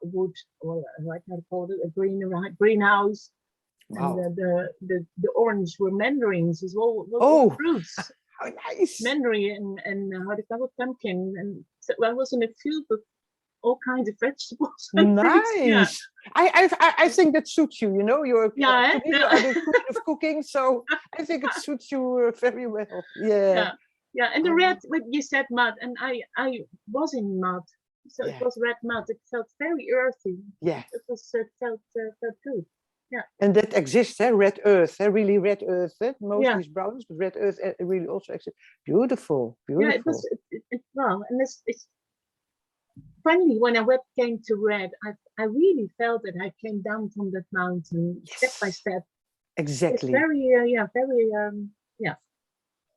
wood, or like how to call it, a greenhouse. Wow. And the orange were mandarins as well. Oh, Fruits. how nice. Mandarin and how do you call it, pumpkin, and so I was in a field with all kinds of vegetables. And fruits. Yeah. Nice. I think that suits you. You know, you're Yeah, to me, you are the queen of cooking, so I think it suits you very well. Yeah. Yeah, yeah. And the red, when you said mud, and I was in mud, so it Yeah. was red mud. It felt very earthy. Yeah. It was felt good. Yeah. And that exists, red earth, really red earth. Mostly Yeah. is browns, but red earth really also exists. Beautiful, Yeah, it beautiful. was well, and it's finally when I came to red, I really felt that I came down from that mountain step by Yes. step. It's Exactly. very very yeah.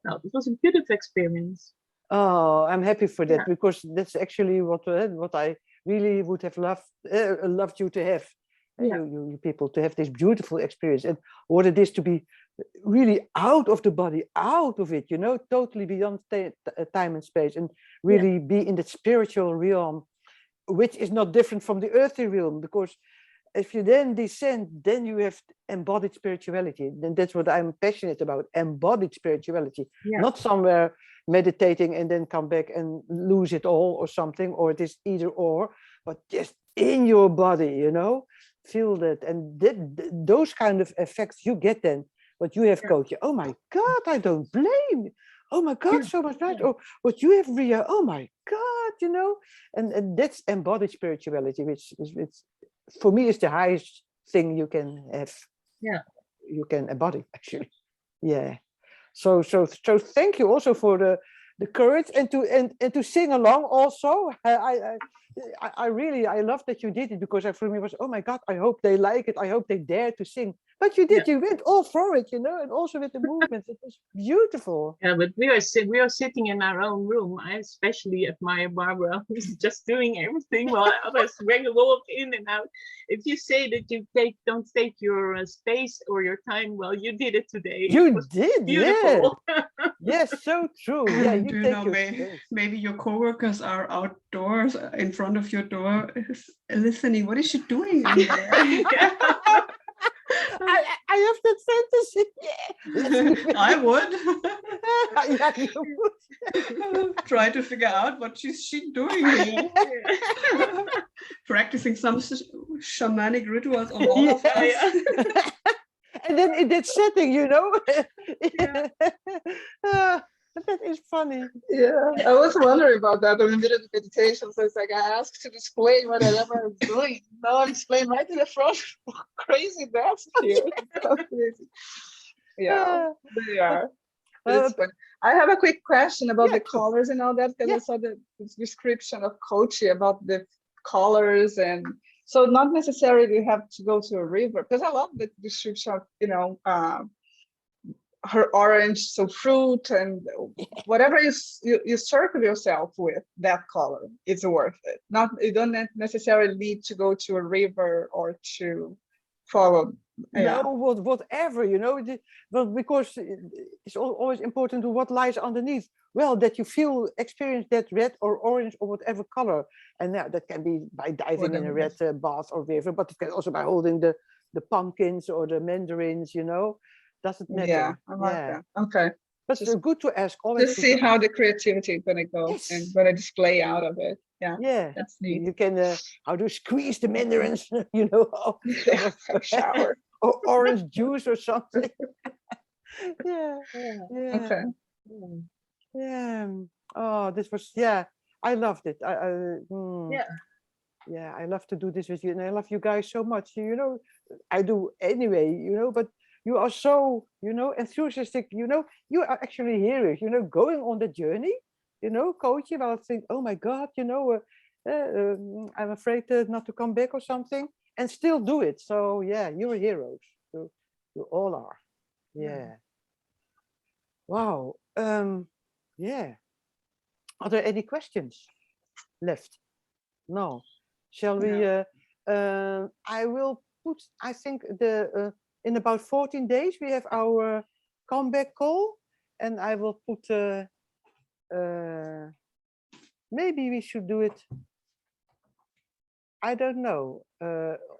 No, it was a beautiful experience. Oh, I'm happy for that Yeah. because that's actually what I really would have loved you to have. Yeah. You people to have this beautiful experience, and what it is to be really out of the body, out of it, you know, totally beyond time and space, and really be in the spiritual realm, which is not different from the earthly realm, because if you then descend, then you have embodied spirituality. Then that's what I'm passionate about, embodied spirituality, Yeah. not somewhere meditating and then come back and lose it all or something, or it is either or, but just in your body, you know, feel that. And those kind of effects you get then, what you have, Coach. Oh my God, I don't blame you. Oh my God, so much nice. Or what you have, Ria. Oh my God, you know, and that's embodied spirituality, which for me is the highest thing you can have. Yeah. You can embody, actually. Yeah. So thank you also for the courage and to sing along also. I really love that you did it, because for me was, oh my God, I hope they like it. I hope they dare to sing. But you did. You went all for it, you know, and also with the movements. It was beautiful. Yeah, but we are sitting in our own room. I especially admire Barbara, who's just doing everything while others walk in and out. If you say that you don't take your space or your time, well, you did it today. You did, beautiful. Yeah. Yes, so true. Yeah, you Do you take know, your space. maybe your coworkers are outdoors in front of your door listening. What is she doing in there? I have that fantasy. Yeah. I would. Yeah, you would. Try to figure out what she doing here. Practicing some shamanic rituals on all of us. And then in that setting, you know. That is funny. Yeah, I was wondering about that in the middle of the meditation. So it's like I asked to display whatever I was doing. Now I'm displaying right in the front. Crazy desk here. So crazy. Yeah, they are. It's fun. I have a quick question about the colors and all that, because I saw the description of Kochi about the colors, and so not necessarily you have to go to a river, because I love the description of, you know, her orange, so fruit and whatever you circle yourself with, that color, it's worth it. Not, you don't necessarily need to go to a river or to follow. No, whatever, you know, well, because it's always important to what lies underneath. Well, that you experience that red or orange or whatever color, and that can be by diving in a red bath or river, but it can also by holding the pumpkins or the mandarins, you know. Doesn't matter. Yeah, I like that. Okay. But it's good to ask. Always just see how the creativity is gonna go and gonna display out of it. Yeah. Yeah. That's neat. You can how to squeeze the mandarins, you know. Shower. Or orange juice or something. Yeah. Okay. Yeah. Oh, this was I loved it. Yeah, I love to do this with you, and I love you guys so much. You know, I do anyway, you know, but you are so, you know, enthusiastic, you know, you are actually here, you know, going on the journey, you know, coaching. I'll think, oh my God, you know, I'm afraid not to come back or something, and still do it. So yeah, you're heroes. You all are. Yeah. Wow. Yeah. Are there any questions left? No. Shall we? I will put. I think in about 14 days we have our comeback call, and I will put, maybe we should do it, I don't know,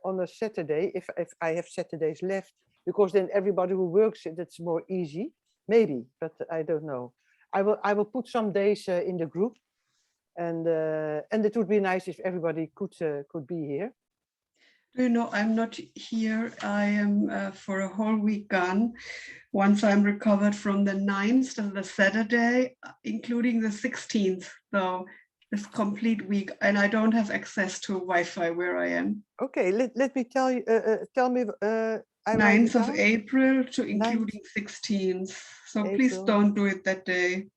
on a Saturday, if I have Saturdays left, because then everybody who works, that's more easy, maybe, but I don't know. I will put some days in the group, and it would be nice if everybody could be here. Do you know, I'm not here. I am for a whole week gone. Once I'm recovered from the 9th to the Saturday, including the 16th. So this complete week, and I don't have access to Wi-Fi where I am. Okay, let me tell you, tell me. I 9th of April to including 9th 16th. So please April. don't do it that day.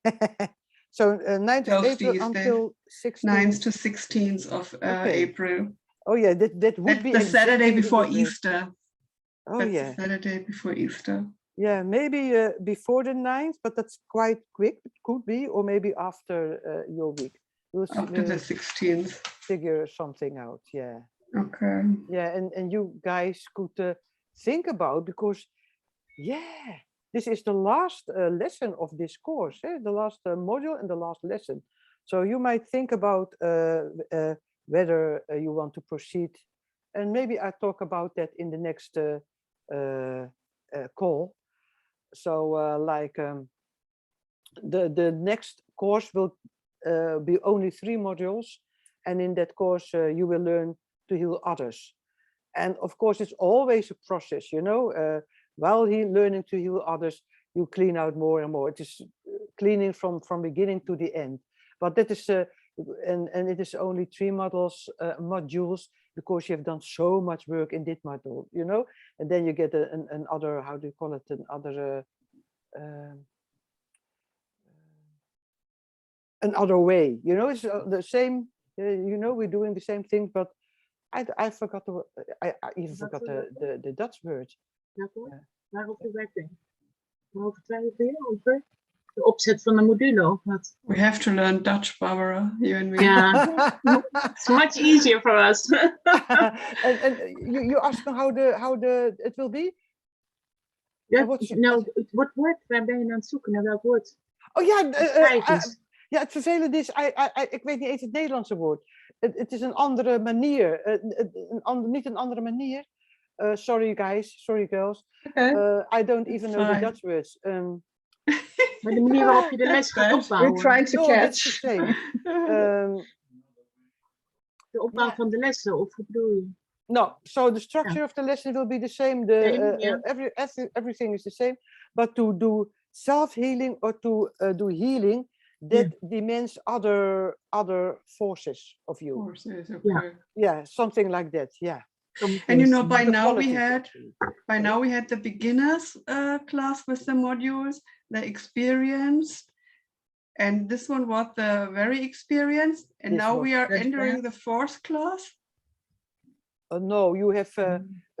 So 9th of April Tuesday, until 16th. 9th to 16th of April. Oh yeah, that would That's be the Saturday exactly before the date. Easter. Oh That's yeah, the Saturday before Easter. yeah, maybe before the 9th, but that's quite quick. It could be, or maybe after your week. We'll After the 16th. figure something out. Yeah. Okay. Yeah, and you guys could think about, because yeah, this is the last lesson of this course, the last module and the last lesson. So you might think about whether you want to proceed, and maybe I talk about that in the next call. So like the next course will be only 3 modules, and in that course you will learn to heal others. And of course, it's always a process, you know. While learning to heal others, you clean out more and more. It is cleaning from beginning to the end. But that is, and it is only 3 modules, because you have done so much work in this module, you know. And then you get another, how do you call it, another way, you know. It's the same, you know, we're doing the same thing, but I forgot I even forgot the Dutch word. Waarover werkt Waarover twijfel je over de opzet van de module? Of wat? We have to learn Dutch, Barbara, you and me. Yeah, it's much easier for us. and you ask me how it will be? Ja, Wat- nou, wat woord, waar ben je aan het zoeken? Naar welk woord? Oh ja, Cijfers. ja, het vervelende is, ik weet niet eens het Nederlandse woord. Het is een andere manier, niet een andere manier. Sorry guys, sorry girls. Okay. I don't even know the Fine. Dutch words. Maar de manier waarop je de les gaat That's We're opbouwen. trying to No, that's the catch. same. De opbouw Ja. van de lessen, of hoe bedoel je? No, so the structure of the lesson will be the same. Same, yeah. Everything is the same. But to do self-healing or to do healing, that demands other forces of you. Courses, okay. Yeah. Yeah, something like that. Yeah. And you know, by Other now we qualities, had actually. the beginners class with the modules, the experienced, and this one was the very experienced, and This now was we are the entering the 4th class. No, you have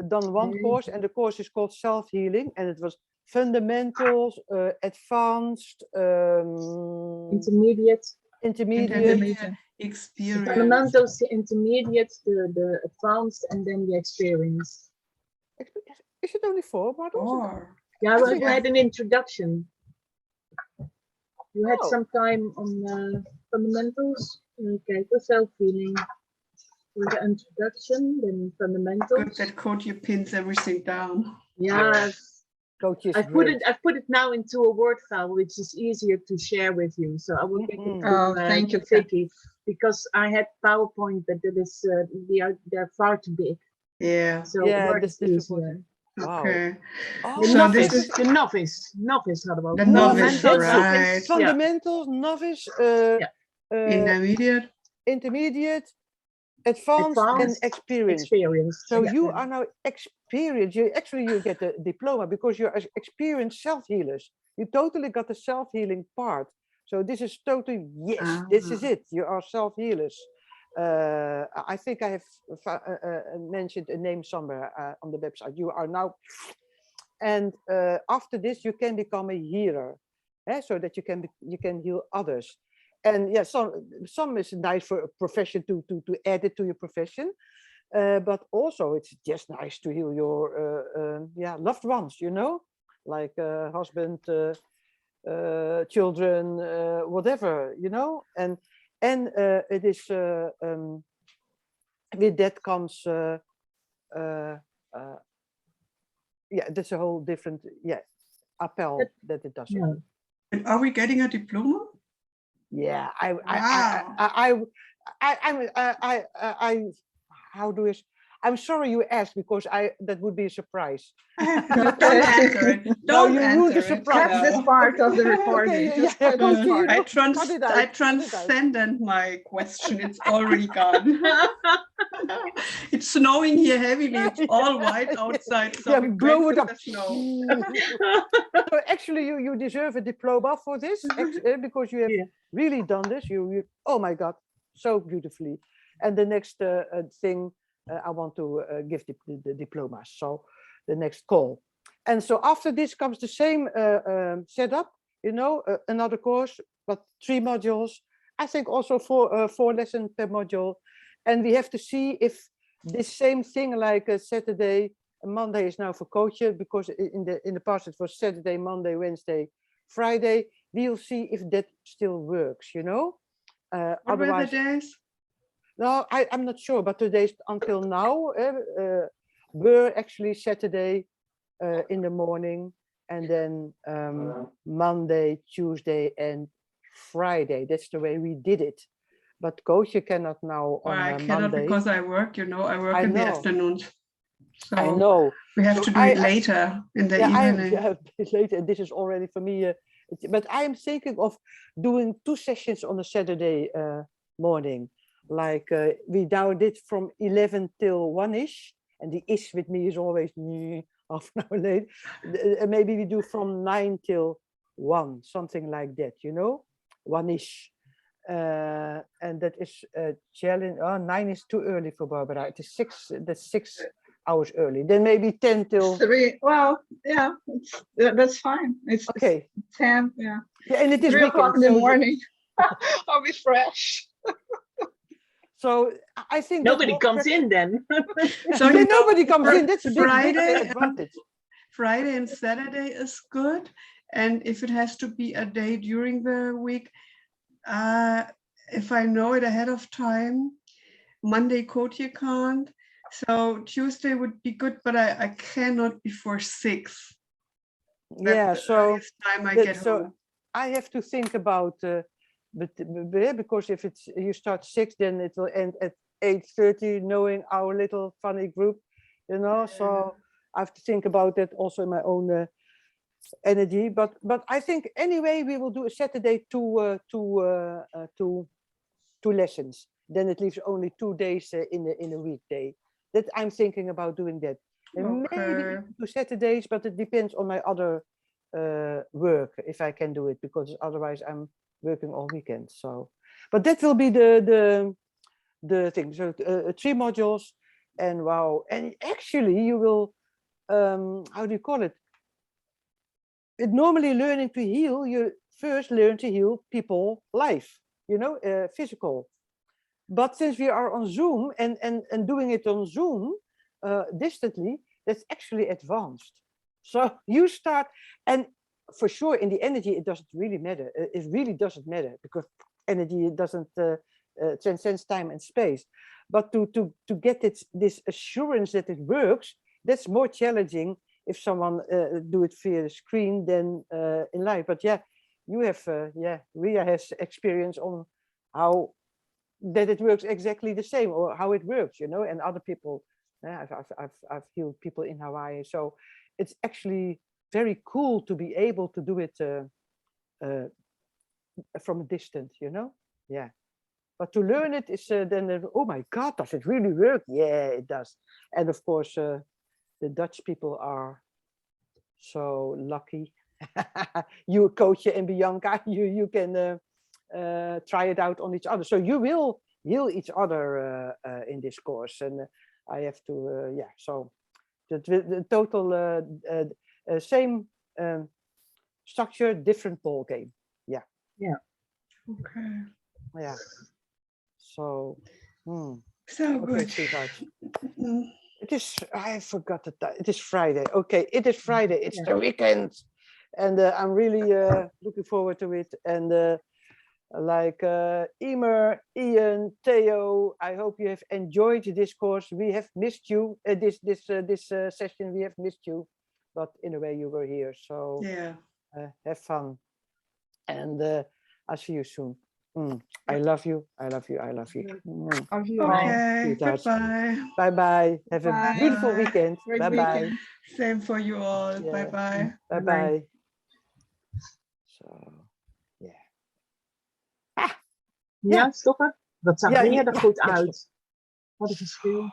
done one Nee. course, and the course is called self-healing, and it was fundamentals, advanced, Intermediate. intermediate. Experience. Fundamentals, the intermediate, the advanced, and then the experience. Is it only 4 modules? Or Yeah, I well, think you had an introduction. You had Oh. some time on fundamentals, okay, for self-healing. With the introduction, then good fundamentals. that Cody pins everything down. Yes. Coaches. I put it now into a Word file, which is easier to share with you. So I will get it to, Oh, thank you. Vicky, because I had PowerPoint, but that is they're far too big. Yeah. So Yeah, Word that's is difficult. easier. Wow. Okay. Oh, The So novice, this is- the novice, not about The novice, novice, that's it. right? Fundamentals, novice, Intermediate. intermediate, advanced, and Advanced, experienced. experience. So Yeah. you are now experienced. You get a diploma because you're experienced self-healers. You totally got the self-healing part. So this is totally, yes, this is it. You are self-healers. I think I have mentioned a name somewhere on the website. You are now, and after this you can become a healer, so that you can heal others. And yeah, some is nice for a profession to add it to your profession, but also it's just nice to heal your loved ones, you know, like husband, children, whatever, you know, and it is with that comes yeah, that's a whole different appel that it does. Yeah. And are we getting a diploma? Yeah, how do I? I'm sorry you asked because that would be a surprise. Don't answer it. No, Don't you ruined the answer it. surprise. That's this part of the recording. Okay, Just yeah, cut Coach, this you part. know, I cut it out, cut it out. transcended my question. It's already gone. It's snowing here heavily. It's all white outside. So Yeah, we blow went it with up. the snow. So actually, you deserve a diploma for this because you have really done this. You oh my God, so beautifully. And the next thing I want to give the diplomas. So the next call. And so after this comes the same setup, you know, another course, but 3 modules. I think also 4 lessons per module. And we have to see if this same thing like Saturday, Monday is now for coaches, because in the past it was Saturday, Monday, Wednesday, Friday. We'll see if that still works, you know. What were the days? No, I'm not sure, but today's until now were actually Saturday in the morning, and then Monday, Tuesday, and Friday. That's the way we did it. But coach, you cannot now on I cannot Monday. because I work, you know, I work I in the know. afternoons. So I know. we have So to do it later in the evening. Later. This is already for me. But I am thinking of doing 2 sessions on a Saturday morning. Like we now did from 11 till 1-ish. And the ish with me is always half an hour late. Maybe we do from 9 till 1, something like that, you know, 1-ish. And that is a challenge. Oh, 9 is too early for Barbara. It is 6. That's 6 hours early. Then maybe 10 till 3. Well, yeah, that's fine. It's okay. 10. Yeah. Yeah, and it is 3 o'clock in the morning. I'll be fresh. So I think Nobody comes in then. So yeah, nobody comes in. That's a big Friday advantage. Friday and Saturday is good. And if it has to be a day during the week, if I know it ahead of time, Monday Kotia can't. So Tuesday would be good, but I cannot before 6. Yeah, so time I get home. I have to think about because if it's you start 6, then it will end at 8:30, knowing our little funny group, you know. So I have to think about that also in my own energy. But I think anyway we will do a Saturday 2 lessons. Then it leaves only 2 days in a weekday. That I'm thinking about doing that. And maybe 2 Saturdays, but it depends on my other work if I can do it, because otherwise I'm working all weekend. So, but that will be the thing. So 3 modules, and wow, and actually you will how do you call it? It normally learning to heal. You first learn to heal people life, you know, physical. But since we are on Zoom and doing it on Zoom distantly, that's actually advanced. So you start, and for sure in the energy, it doesn't really matter. It really doesn't matter, because energy doesn't transcend time and space. But to get this assurance that it works, that's more challenging if someone do it via the screen than in live. But yeah, you have, Ria has experience on how that it works exactly the same, or how it works, you know, and other people. I've healed people in Hawaii, so it's actually very cool to be able to do it from a distance, you know. Yeah, but to learn it is then oh my God, does it really work? Yeah, it does. And of course the Dutch people are so lucky. You, Coach and Bianca, you can try it out on each other, so you will heal each other in this course. And I have to so the total same structure, different ball game. Yeah. Okay. Yeah. So So okay, good. sweetheart. It is, I forgot the time. It is Friday. Okay, it is Friday. It's the weekend. And I'm really looking forward to it. And like Emer, Ian, Theo, I hope you have enjoyed this course. We have missed you. This session, we have missed you, but in a way you were here. So Yeah. have fun, and I'll see you soon. I love you. I love you. I love you. Love you. Okay. Sweethearts. Goodbye. Bye bye. Have a Bye. beautiful weekend. Great Bye bye. weekend. Same for you all. Yeah. Bye bye. Bye Bye-bye. bye. So, Ja, stoppen. Dat zag Ja, er ja, eerder ja, goed ja, stop. uit. Wat een verschil.